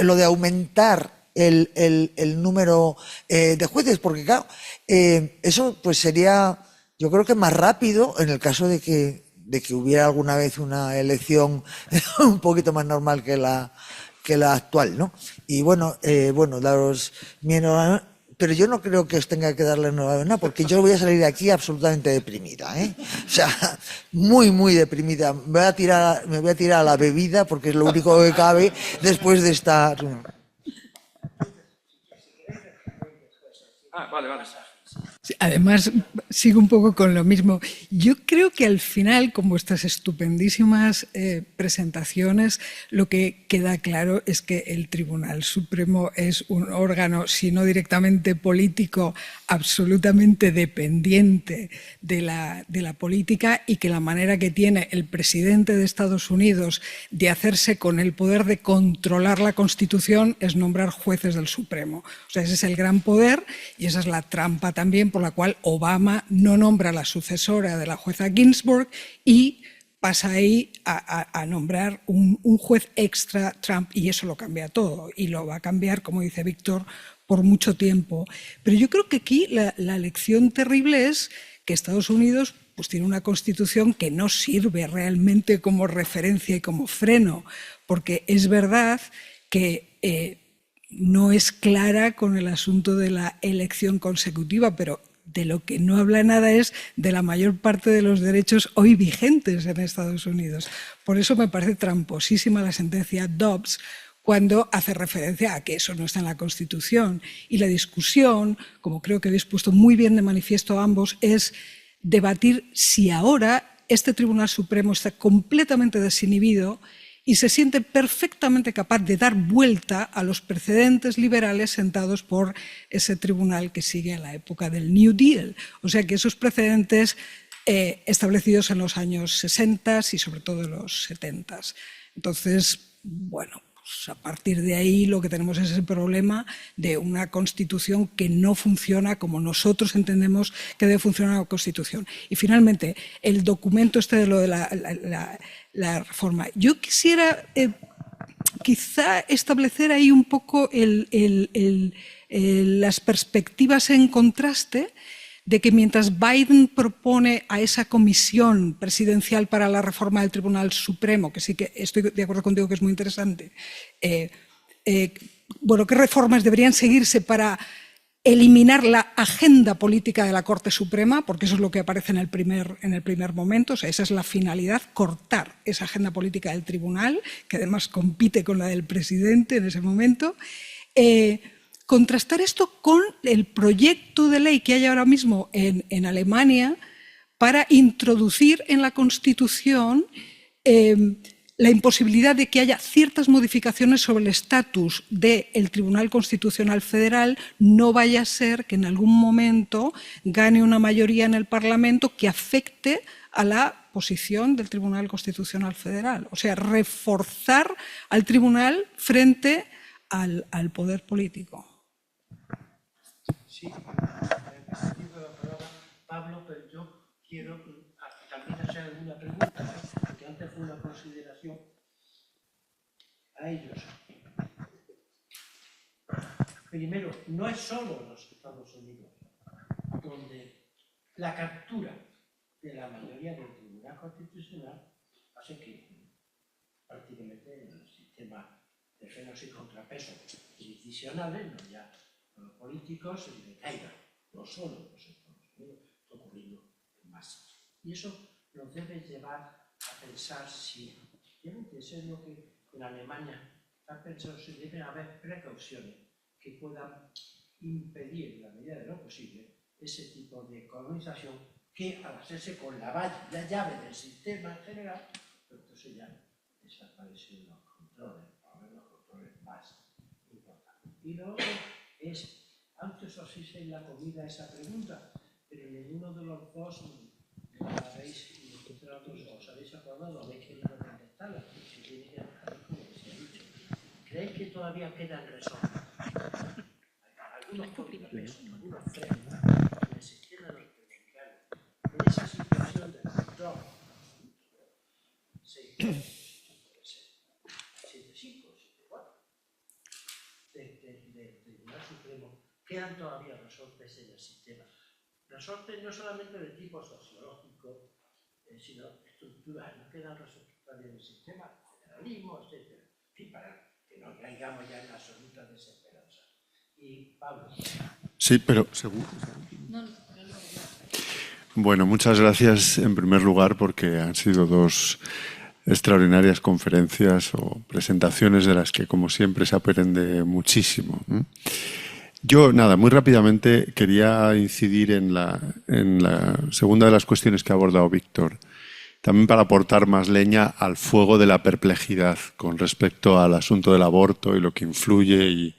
lo de aumentar el número de jueces? Porque claro, eso pues sería, yo creo que más rápido en el caso de que hubiera alguna vez una elección un poquito más normal que la actual, ¿no? Y bueno, daros mi enhorabuena. Pero yo no creo que os tenga que darle enhorabuena porque yo voy a salir de aquí absolutamente deprimida, ¿eh? O sea, muy, muy deprimida. Me voy a tirar a la bebida porque es lo único que cabe después de esta... Vale. Sí, además, sigo un poco con lo mismo. Yo creo que al final, con vuestras estupendísimas presentaciones, lo que queda claro es que el Tribunal Supremo es un órgano, si no directamente político, absolutamente dependiente de la política, y que la manera que tiene el presidente de Estados Unidos de hacerse con el poder de controlar la Constitución es nombrar jueces del Supremo. O sea, ese es el gran poder y esa es la trampa también por la cual Obama no nombra a la sucesora de la jueza Ginsburg y pasa ahí a nombrar un juez extra Trump, y eso lo cambia todo y lo va a cambiar, como dice Víctor, por mucho tiempo. Pero yo creo que aquí la lección terrible es que Estados Unidos pues tiene una constitución que no sirve realmente como referencia y como freno, porque es verdad que no es clara con el asunto de la elección consecutiva, pero de lo que no habla nada es de la mayor parte de los derechos hoy vigentes en Estados Unidos. Por eso me parece tramposísima la sentencia Dobbs cuando hace referencia a que eso no está en la Constitución. Y la discusión, como creo que habéis puesto muy bien de manifiesto ambos, es debatir si ahora este Tribunal Supremo está completamente desinhibido y se siente perfectamente capaz de dar vuelta a los precedentes liberales sentados por ese tribunal que sigue en la época del New Deal. O sea que esos precedentes establecidos en los años 60 y sobre todo en los 70. Entonces, bueno, pues a partir de ahí lo que tenemos es ese problema de una Constitución que no funciona como nosotros entendemos que debe funcionar una Constitución. Y finalmente, el documento de lo de la reforma. Yo quisiera quizá establecer ahí un poco las perspectivas en contraste de que mientras Biden propone a esa comisión presidencial para la reforma del Tribunal Supremo, que sí que estoy de acuerdo contigo que es muy interesante, bueno, ¿qué reformas deberían seguirse para eliminar la agenda política de la Corte Suprema? Porque eso es lo que aparece en el primer momento, o sea, esa es la finalidad, cortar esa agenda política del tribunal, que además compite con la del presidente en ese momento. Contrastar esto con el proyecto de ley que hay ahora mismo en Alemania para introducir en la Constitución la imposibilidad de que haya ciertas modificaciones sobre el estatus del Tribunal Constitucional Federal, no vaya a ser que en algún momento gane una mayoría en el Parlamento que afecte a la posición del Tribunal Constitucional Federal. O sea, reforzar al tribunal frente al poder político. Sí, Pablo, pero yo quiero también hacer alguna pregunta, porque antes fue una consideración a ellos. Primero, no es solo en los Estados Unidos donde la captura de la mayoría del Tribunal Constitucional hace que prácticamente el sistema de frenos y contrapesos decisionales, no ya los políticos, se decaigan, no solo en los Estados Unidos, está ocurriendo en masa. Y eso nos debe llevar a pensar si tiene que ser lo que en Alemania está pensando, si deben haber precauciones que puedan impedir, en la medida de lo posible, ese tipo de colonización que, al hacerse con la llave del sistema en general, pues entonces ya desaparecen los controles, los controles más importantes. Y luego es, antes os hice en la comida esa pregunta, pero ninguno de los dos os habéis acordado, habéis querido contestarla, si tiene que dejar como se ha dicho. ¿Creéis que todavía quedan resortes? Algunos contrapesos, algunos frenos en el sistema norteamericano, en esa situación de control, 7-5, 7-4, del Tribunal Supremo, quedan todavía resortes en el sistema. Resortes no solamente de tipo sociológico, sino estructural, no quedan resortes todavía en el sistema, federalismo, etc. En fin, para que no caigamos ya en la absoluta desesperanza. Y Pablo. Sí, pero seguro. Bueno, muchas gracias en primer lugar porque han sido dos extraordinarias conferencias o presentaciones de las que, como siempre, se aprende muchísimo. Yo, nada, muy rápidamente quería incidir en la segunda de las cuestiones que ha abordado Víctor, también para aportar más leña al fuego de la perplejidad con respecto al asunto del aborto y lo que influye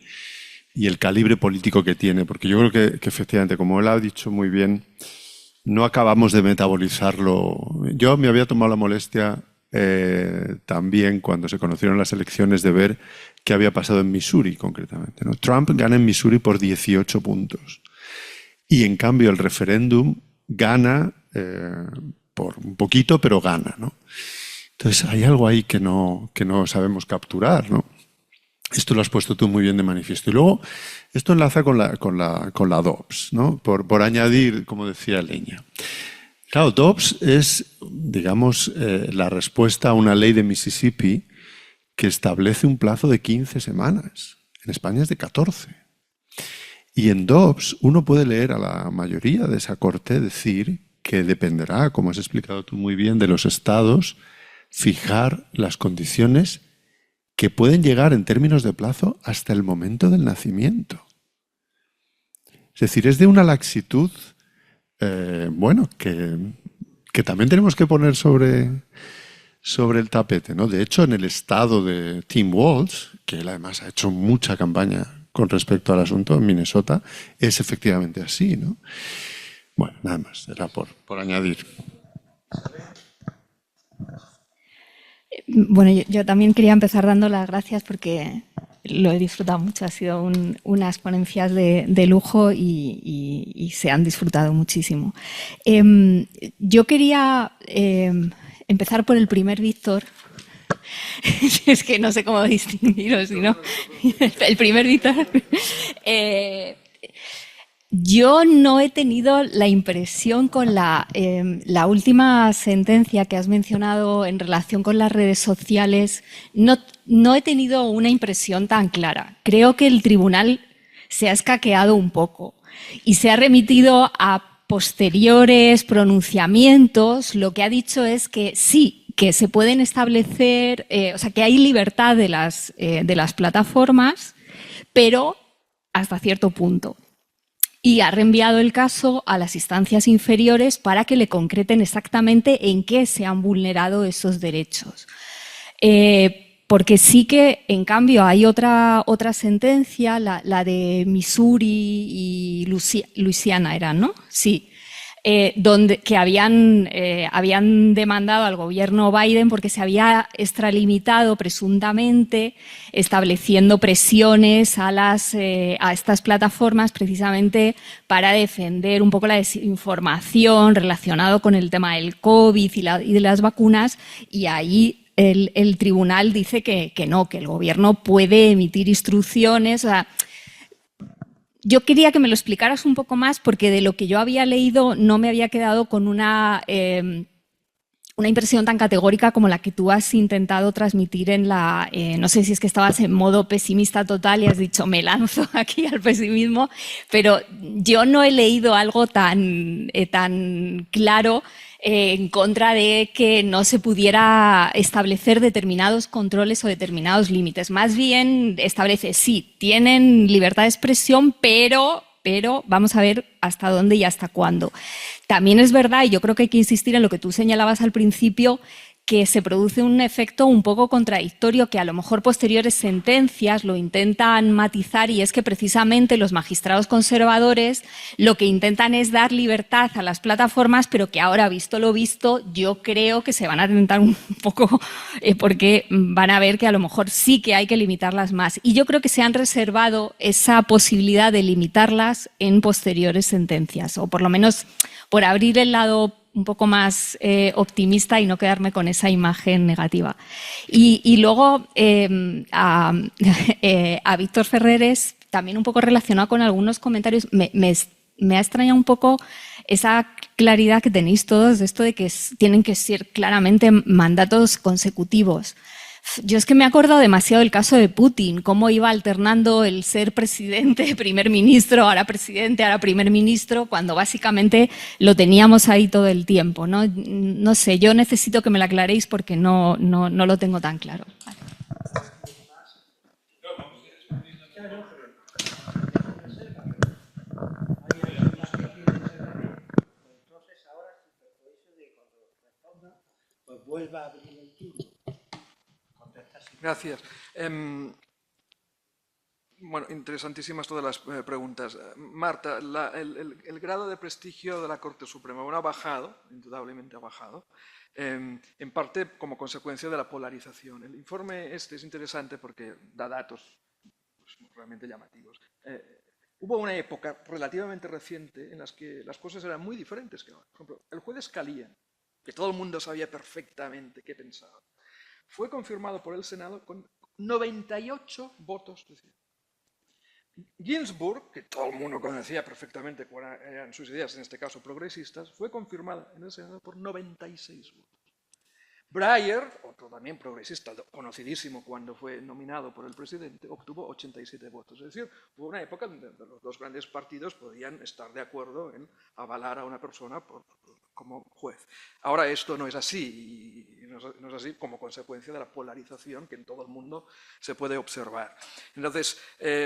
y el calibre político que tiene, porque yo creo que efectivamente, como él ha dicho muy bien, no acabamos de metabolizarlo. Yo me había tomado la molestia también cuando se conocieron las elecciones de ver qué había pasado en Missouri concretamente, ¿no? Trump gana en Missouri por 18 puntos y en cambio el referéndum gana por un poquito, pero gana, ¿no? Entonces hay algo ahí que no sabemos capturar, ¿no? Esto lo has puesto tú muy bien de manifiesto. Y luego esto enlaza con la Dobbs, ¿no? Por añadir, como decía Leña. Claro, Dobbs es, digamos, la respuesta a una ley de Mississippi que establece un plazo de 15 semanas. En España es de 14. Y en Dobbs uno puede leer a la mayoría de esa corte decir que dependerá, como has explicado tú muy bien, de los estados fijar las condiciones que pueden llegar en términos de plazo hasta el momento del nacimiento. Es decir, es de una laxitud bueno, que también tenemos que poner sobre el tapete, ¿no? De hecho, en el estado de Tim Walz, que él además ha hecho mucha campaña con respecto al asunto en Minnesota, es efectivamente así, ¿no? Bueno, nada más, era por añadir. Bueno, yo también quería empezar dando las gracias porque lo he disfrutado mucho. Ha sido unas ponencias de lujo y se han disfrutado muchísimo. Yo quería empezar por el primer Víctor. Es que no sé cómo distinguiros, ¿no? El primer Víctor. Yo no he tenido la impresión con la última sentencia que has mencionado en relación con las redes sociales, no he tenido una impresión tan clara. Creo que el tribunal se ha escaqueado un poco y se ha remitido a posteriores pronunciamientos. Lo que ha dicho es que sí, que se pueden establecer, o sea, que hay libertad de las plataformas, pero hasta cierto punto. Y ha reenviado el caso a las instancias inferiores para que le concreten exactamente en qué se han vulnerado esos derechos. Porque sí que, en cambio, hay otra sentencia, la de Missouri y Luisiana era, ¿no? Sí. Que habían demandado al gobierno Biden porque se había extralimitado presuntamente, estableciendo presiones a estas plataformas precisamente para defender un poco la desinformación relacionado con el tema del COVID y de las vacunas, y ahí el tribunal dice que no, que el gobierno puede emitir instrucciones. O sea, yo quería que me lo explicaras un poco más porque de lo que yo había leído no me había quedado con una una impresión tan categórica como la que tú has intentado transmitir en la... no sé si es que estabas en modo pesimista total y has dicho, me lanzo aquí al pesimismo, pero yo no he leído algo tan claro en contra de que no se pudiera establecer determinados controles o determinados límites. Más bien establece, sí, tienen libertad de expresión, pero vamos a ver hasta dónde y hasta cuándo. También es verdad, y yo creo que hay que insistir en lo que tú señalabas al principio, que se produce un efecto un poco contradictorio que a lo mejor posteriores sentencias lo intentan matizar, y es que precisamente los magistrados conservadores lo que intentan es dar libertad a las plataformas, pero que ahora, visto lo visto, yo creo que se van a tentar un poco porque van a ver que a lo mejor sí que hay que limitarlas más. Y yo creo que se han reservado esa posibilidad de limitarlas en posteriores sentencias, o por lo menos por abrir el lado un poco más optimista y no quedarme con esa imagen negativa. Y luego a Víctor Ferreres, también un poco relacionado con algunos comentarios, me ha extrañado un poco esa claridad que tenéis todos de esto de que tienen que ser claramente mandatos consecutivos. Yo es que me he acordado demasiado del caso de Putin, cómo iba alternando el ser presidente, primer ministro, ahora presidente, ahora primer ministro, cuando básicamente lo teníamos ahí todo el tiempo, ¿no? No sé, yo necesito que me lo aclaréis porque no lo tengo tan claro. Vale. Entonces ahora, si te permiso de cuando responda, pues vuelva a abrir el turno. Gracias. Bueno, interesantísimas todas las preguntas. Marta, el grado de prestigio de la Corte Suprema, bueno, ha bajado, indudablemente ha bajado, en parte como consecuencia de la polarización. El informe este es interesante porque da datos pues, realmente llamativos. Hubo una época relativamente reciente en las que las cosas eran muy diferentes que ahora. Por ejemplo, el juez Scalia, que todo el mundo sabía perfectamente qué pensaba, fue confirmado por el Senado con 98 votos de 100. Ginsburg, que todo el mundo conocía perfectamente cuáles eran sus ideas, en este caso progresistas, fue confirmada en el Senado por 96 votos. Breyer, otro también progresista, conocidísimo cuando fue nominado por el presidente, obtuvo 87 votos. Es decir, hubo una época donde los dos grandes partidos podían estar de acuerdo en avalar a una persona como juez. Ahora esto no es así, y no es así como consecuencia de la polarización que en todo el mundo se puede observar. Entonces,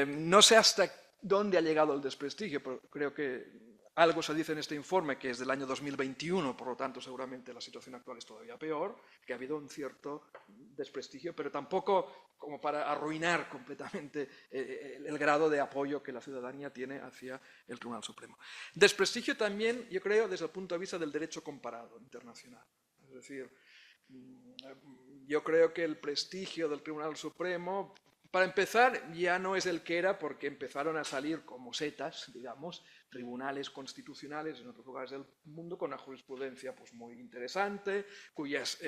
no sé hasta dónde ha llegado el desprestigio, pero creo que algo se dice en este informe que es del año 2021, por lo tanto seguramente la situación actual es todavía peor, que ha habido un cierto desprestigio, pero tampoco como para arruinar completamente el grado de apoyo que la ciudadanía tiene hacia el Tribunal Supremo. Desprestigio también, yo creo, desde el punto de vista del derecho comparado internacional. Es decir, yo creo que el prestigio del Tribunal Supremo, para empezar, ya no es el que era porque empezaron a salir como setas, digamos, tribunales constitucionales en otros lugares del mundo con una jurisprudencia pues, muy interesante, cuyas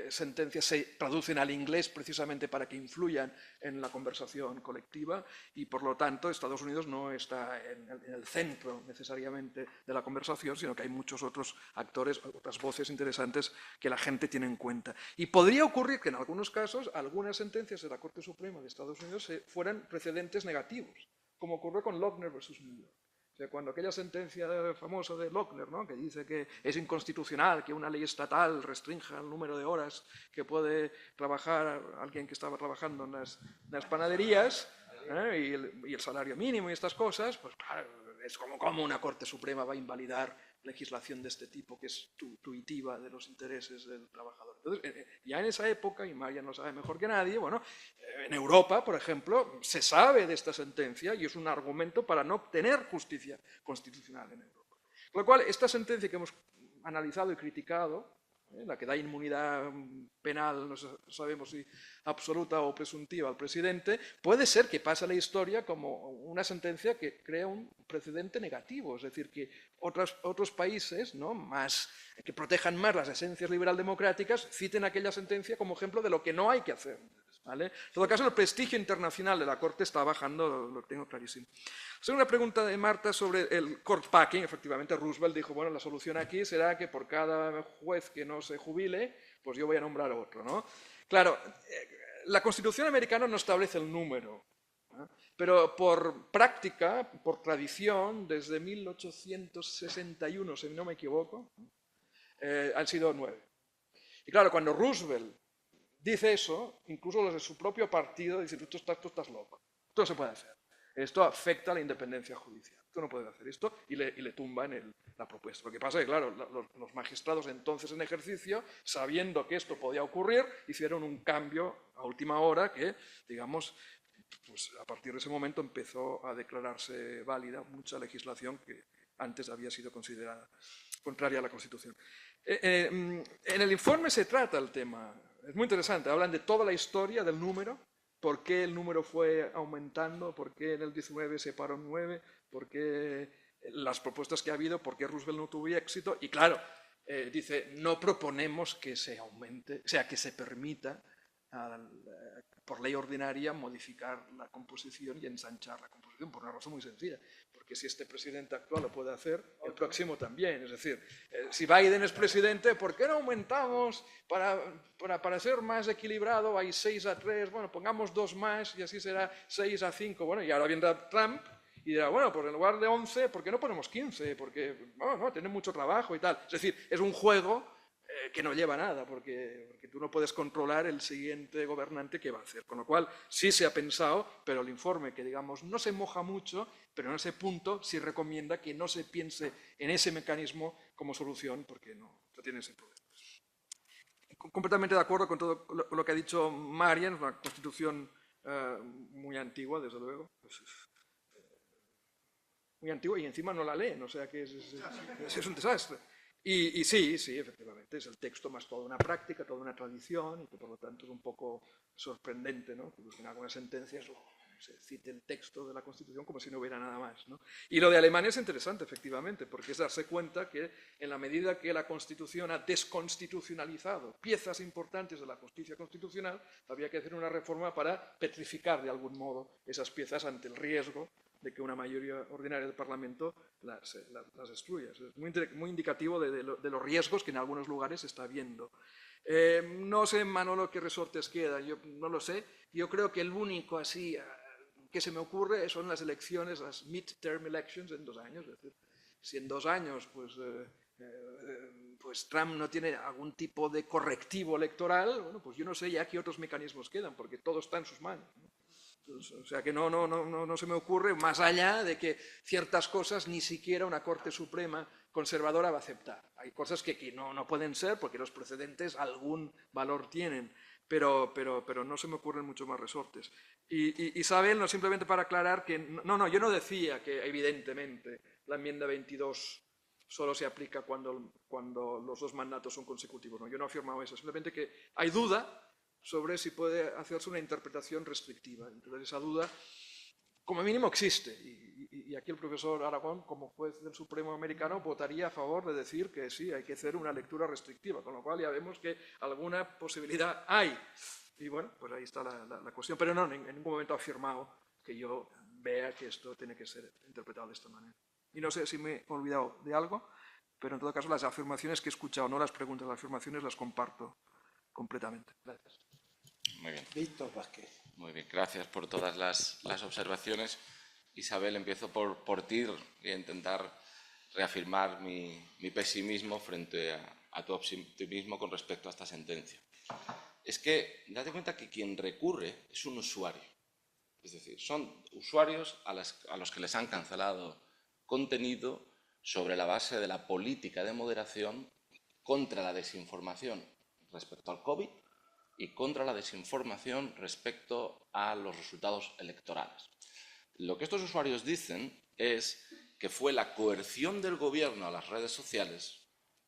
sentencias se traducen al inglés precisamente para que influyan en la conversación colectiva y, por lo tanto, Estados Unidos no está en el centro necesariamente de la conversación, sino que hay muchos otros actores, otras voces interesantes que la gente tiene en cuenta. Y podría ocurrir que en algunos casos algunas sentencias de la Corte Suprema de Estados Unidos fueran precedentes negativos, como ocurrió con Lochner versus New York. O sea, cuando aquella sentencia famosa de Lochner, ¿no?, que dice que es inconstitucional que una ley estatal restrinja el número de horas que puede trabajar alguien que estaba trabajando en las panaderías y el salario mínimo y estas cosas, pues claro, es como una Corte Suprema va a invalidar legislación de este tipo que es tuitiva de los intereses del trabajador. Entonces, ya en esa época, y Marian lo sabe mejor que nadie, bueno, en Europa, por ejemplo, se sabe de esta sentencia y es un argumento para no obtener justicia constitucional en Europa. Con lo cual, esta sentencia que hemos analizado y criticado, la que da inmunidad penal, no sabemos si absoluta o presuntiva al presidente, puede ser que pase a la historia como una sentencia que crea un precedente negativo, es decir, que otros países, ¿no?, que protejan más las esencias liberal democráticas citen aquella sentencia como ejemplo de lo que no hay que hacer. ¿vale? En todo caso, el prestigio internacional de la Corte está bajando, lo tengo clarísimo. Segunda pregunta de Marta sobre el court packing. Efectivamente, Roosevelt dijo, bueno, la solución aquí será que por cada juez que no se jubile, pues yo voy a nombrar otro, ¿no? Claro, la Constitución americana no establece el número, ¿no? Pero por práctica, por tradición, desde 1861, si no me equivoco, han sido 9. Y claro, cuando Roosevelt dice eso, incluso los de su propio partido dicen, tú estás loco, esto no se puede hacer. Esto afecta a la independencia judicial. Tú no puedes hacer esto y le tumban la propuesta. Lo que pasa es que, claro, los magistrados entonces en ejercicio, sabiendo que esto podía ocurrir, hicieron un cambio a última hora que, digamos, pues a partir de ese momento empezó a declararse válida mucha legislación que antes había sido considerada contraria a la Constitución. En el informe se trata el tema, es muy interesante, hablan de toda la historia del número, por qué el número fue aumentando, por qué en el 19 se paró en 9, por qué las propuestas que ha habido, por qué Roosevelt no tuvo éxito. Y claro, dice, no proponemos que se aumente, o sea, que se permita por ley ordinaria modificar la composición y ensanchar la composición, por una razón muy sencilla. Porque si este presidente actual lo puede hacer, el próximo también. Es decir, si Biden es presidente, ¿por qué no aumentamos para ser más equilibrado? Hay 6-3, bueno, pongamos 2 más y así será 6-5. Bueno, y ahora vendrá Trump y dirá, bueno, pues en lugar de 11, ¿por qué no ponemos 15? Porque, no, tienen mucho trabajo y tal. Es decir, es un juego que no lleva a nada, porque tú no puedes controlar el siguiente gobernante que va a hacer. Con lo cual, sí se ha pensado, pero el informe, que digamos no se moja mucho, pero en ese punto sí recomienda que no se piense en ese mecanismo como solución, porque no tiene ese problema. Completamente de acuerdo con todo lo que ha dicho Marian, una constitución muy antigua, desde luego. Muy antigua y encima no la leen, o sea que es un desastre. Y sí, efectivamente, es el texto más toda una práctica, toda una tradición, y que por lo tanto es un poco sorprendente, ¿no? Que en algunas sentencias se cite el texto de la Constitución como si no hubiera nada más, ¿no? Y lo de Alemania es interesante, efectivamente, porque es darse cuenta que en la medida que la Constitución ha desconstitucionalizado piezas importantes de la justicia constitucional, había que hacer una reforma para petrificar de algún modo esas piezas ante el riesgo de que una mayoría ordinaria del Parlamento las destruya. Es muy indicativo de los riesgos que en algunos lugares se está viendo. No sé, Manolo, qué resortes quedan, yo no lo sé. Yo creo que el único así que se me ocurre son las elecciones, las midterm elections en 2 años. Es decir, si en 2 años pues Trump no tiene algún tipo de correctivo electoral, bueno, pues yo no sé ya qué otros mecanismos quedan, porque todo está en sus manos, ¿no? O sea que no se me ocurre, más allá de que ciertas cosas ni siquiera una Corte Suprema conservadora va a aceptar. Hay cosas que no pueden ser porque los precedentes algún valor tienen, pero no se me ocurren muchos más resortes. Y Isabel, no, simplemente para aclarar que yo no decía que evidentemente la enmienda 22 solo se aplica cuando los 2 mandatos son consecutivos. No, yo no he afirmado eso, simplemente que hay duda sobre si puede hacerse una interpretación restrictiva. Entonces esa duda, como mínimo, existe. Y aquí el profesor Aragón, como juez del Supremo americano, votaría a favor de decir que sí, hay que hacer una lectura restrictiva, con lo cual ya vemos que alguna posibilidad hay. Y bueno, pues ahí está la cuestión. Pero no, en ningún momento ha afirmado que yo vea que esto tiene que ser interpretado de esta manera. Y no sé si me he olvidado de algo, pero en todo caso las afirmaciones que he escuchado, no las preguntas, las afirmaciones las comparto completamente. Gracias. Muy bien. Víctor Vázquez. Muy bien, gracias por todas las observaciones. Isabel, empiezo por ti y a intentar reafirmar mi pesimismo frente a tu optimismo con respecto a esta sentencia. Es que date cuenta que quien recurre es un usuario. Es decir, son usuarios a los que les han cancelado contenido sobre la base de la política de moderación contra la desinformación respecto al COVID y contra la desinformación respecto a los resultados electorales. Lo que estos usuarios dicen es que fue la coerción del gobierno a las redes sociales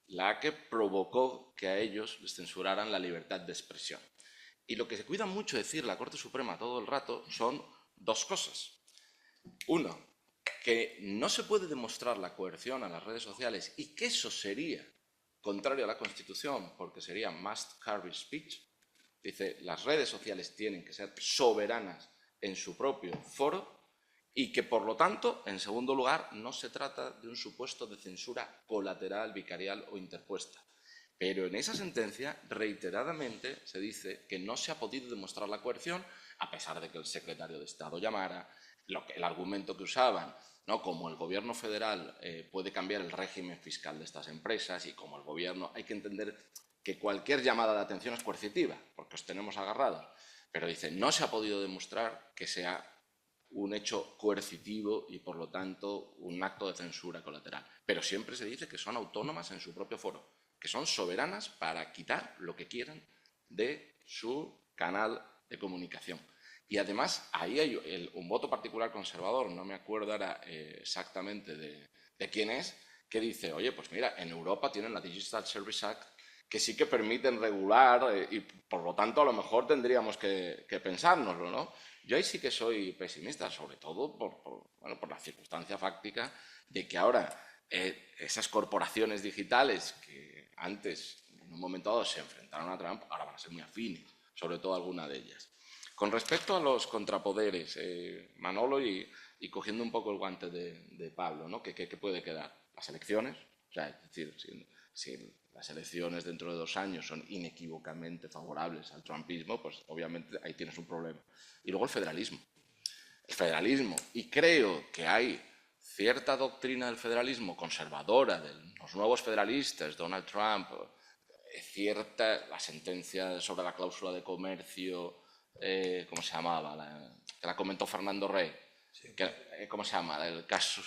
la que provocó que a ellos les censuraran la libertad de expresión. Y lo que se cuida mucho decir la Corte Suprema todo el rato son 2 cosas. Uno, que no se puede demostrar la coerción a las redes sociales y que eso sería contrario a la Constitución porque sería must carry speech. Dice, las redes sociales tienen que ser soberanas en su propio foro y que, por lo tanto, en segundo lugar, no se trata de un supuesto de censura colateral, vicarial o interpuesta. Pero en esa sentencia, reiteradamente, se dice que no se ha podido demostrar la coerción, a pesar de que el secretario de Estado llamara, el argumento que usaban, ¿no? Como el gobierno federal puede cambiar el régimen fiscal de estas empresas y como el gobierno, hay que entender que cualquier llamada de atención es coercitiva, porque os tenemos agarrados. Pero dice, no se ha podido demostrar que sea un hecho coercitivo y, por lo tanto, un acto de censura colateral. Pero siempre se dice que son autónomas en su propio foro, que son soberanas para quitar lo que quieran de su canal de comunicación. Y además, ahí hay un voto particular conservador, no me acuerdo ahora exactamente de quién es, que dice, oye, pues mira, en Europa tienen la Digital Service Act, que sí que permiten regular y, por lo tanto, a lo mejor tendríamos que pensárnoslo, ¿no? Yo ahí sí que soy pesimista, sobre todo por la circunstancia fáctica de que ahora esas corporaciones digitales que antes, en un momento dado, se enfrentaron a Trump, ahora van a ser muy afines, sobre todo alguna de ellas. Con respecto a los contrapoderes, Manolo, y cogiendo un poco el guante de Pablo, ¿no? ¿Qué puede quedar? Las elecciones, o sea, es decir, si las elecciones dentro de 2 años son inequívocamente favorables al trumpismo, pues obviamente ahí tienes un problema. Y luego el federalismo. Y creo que hay cierta doctrina del federalismo conservadora de los nuevos federalistas, Donald Trump, la sentencia sobre la cláusula de comercio, ¿cómo se llamaba? Que la comentó Fernando Rey. Sí. ¿Cómo se llama? El caso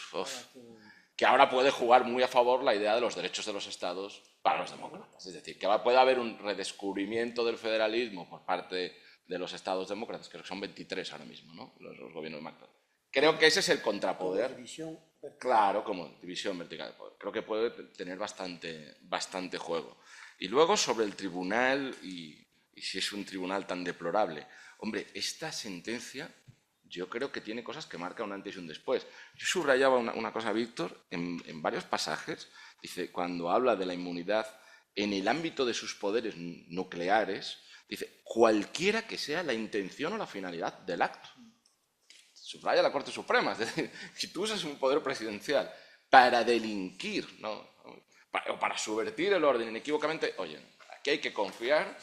que ahora puede jugar muy a favor la idea de los derechos de los estados para los demócratas. Es decir, que puede haber un redescubrimiento del federalismo por parte de los estados demócratas, creo que son 23 ahora mismo, ¿no? Los gobiernos de Macron. Creo que ese es el contrapoder. Como división vertical. Claro, como división vertical de poder. Creo que puede tener bastante juego. Y luego sobre el tribunal y si es un tribunal tan deplorable. Hombre, esta sentencia yo creo que tiene cosas que marcan un antes y un después. Yo subrayaba una cosa, Víctor, en varios pasajes. Dice, cuando habla de la inmunidad en el ámbito de sus poderes nucleares, dice, cualquiera que sea la intención o la finalidad del acto. Subraya la Corte Suprema. Es decir, si tú usas un poder presidencial para delinquir, ¿no? o para subvertir el orden inequívocamente, oye, aquí hay que confiar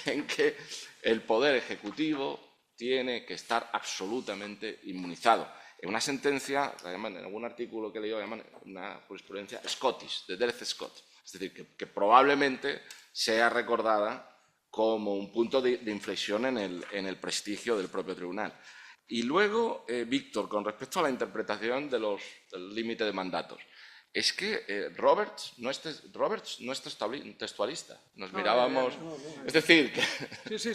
en que el poder ejecutivo tiene que estar absolutamente inmunizado. En una sentencia, en algún artículo que he leído, llaman una jurisprudencia Scottish, de Derek Scott. Es decir, que probablemente sea recordada como un punto de inflexión en el prestigio del propio tribunal. Y luego, Víctor, con respecto a la interpretación del límite de mandatos. Es que Roberts no es textualista. Nos mirábamos... Es decir, que Sí.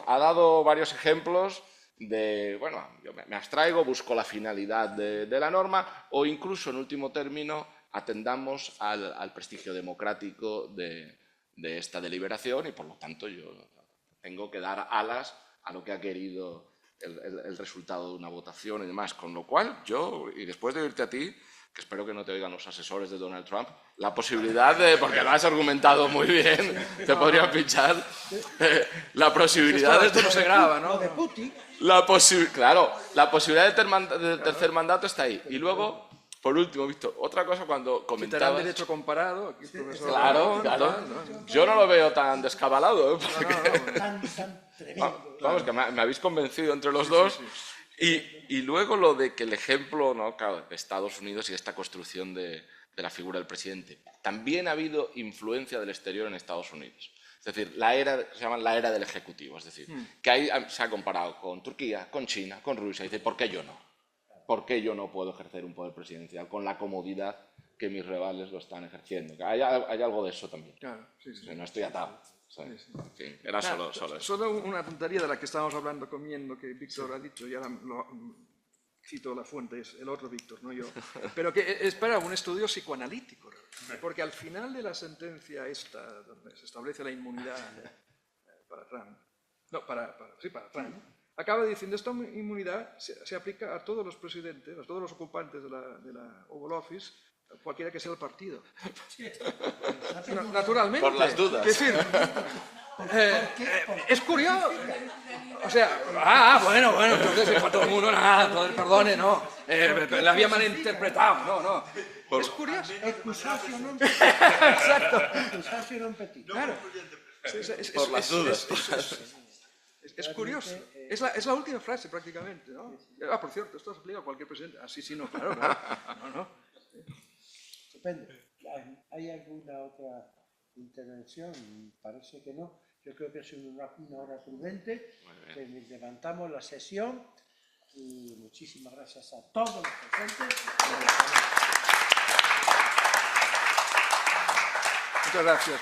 ha dado varios ejemplos de, bueno, yo me abstraigo, busco la finalidad de la norma o incluso, en último término, atendamos al prestigio democrático de esta deliberación y, por lo tanto, yo tengo que dar alas a lo que ha querido el resultado de una votación y demás. Con lo cual, yo, y después de oírte a ti, que espero que no te oigan los asesores de Donald Trump, la posibilidad de, porque lo has argumentado muy bien, te podrían pinchar, la posibilidad de... Esto no se graba, ¿no? De Putin. Claro, la posibilidad del tercer mandato está ahí. Y luego, por último, Víctor, otra cosa cuando comentabas... Quitarán derecho comparado. Aquí, profesor. Claro. Yo no lo veo tan descabalado, porque... Tan tremendo. Vamos, que me habéis convencido entre los dos. Y luego lo de que el ejemplo, ¿no? Claro, de Estados Unidos y esta construcción de la figura del presidente. También ha habido influencia del exterior en Estados Unidos. Es decir, se llama la era del ejecutivo. Es decir, que ahí se ha comparado con Turquía, con China, con Rusia. Y dice, ¿por qué yo no? ¿Por qué yo no puedo ejercer un poder presidencial con la comodidad que mis rivales lo están ejerciendo? Hay algo de eso también. Claro, sí. O sea, no estoy atado. En fin, era Claro, solo eso. Solo una tontería de la que estábamos hablando comiendo, que Víctor ha dicho, y ahora cito la fuente, es el otro Víctor, no yo, pero que es para un estudio psicoanalítico, porque al final de la sentencia esta, donde se establece la inmunidad para Trump, para Trump, acaba diciendo esta inmunidad se aplica a todos los presidentes, a todos los ocupantes de la Oval Office, cualquiera que sea el partido. Naturalmente. Por las dudas. Es decir, Es curioso. O sea, bueno, entonces para todo el mundo, perdone, no. La había malinterpretado, no. Es curioso. Excusatio non Exacto. excusatio non petit. Claro. Por las dudas. Es curioso. Es la última frase prácticamente, ¿no? Por cierto, esto se aplica a cualquier presidente. Sí, no, claro. No. Estupendo. ¿Hay alguna otra intervención? Parece que no. Yo creo que es una hora prudente. Levantamos la sesión y muchísimas gracias a todos los presentes. Muchas gracias.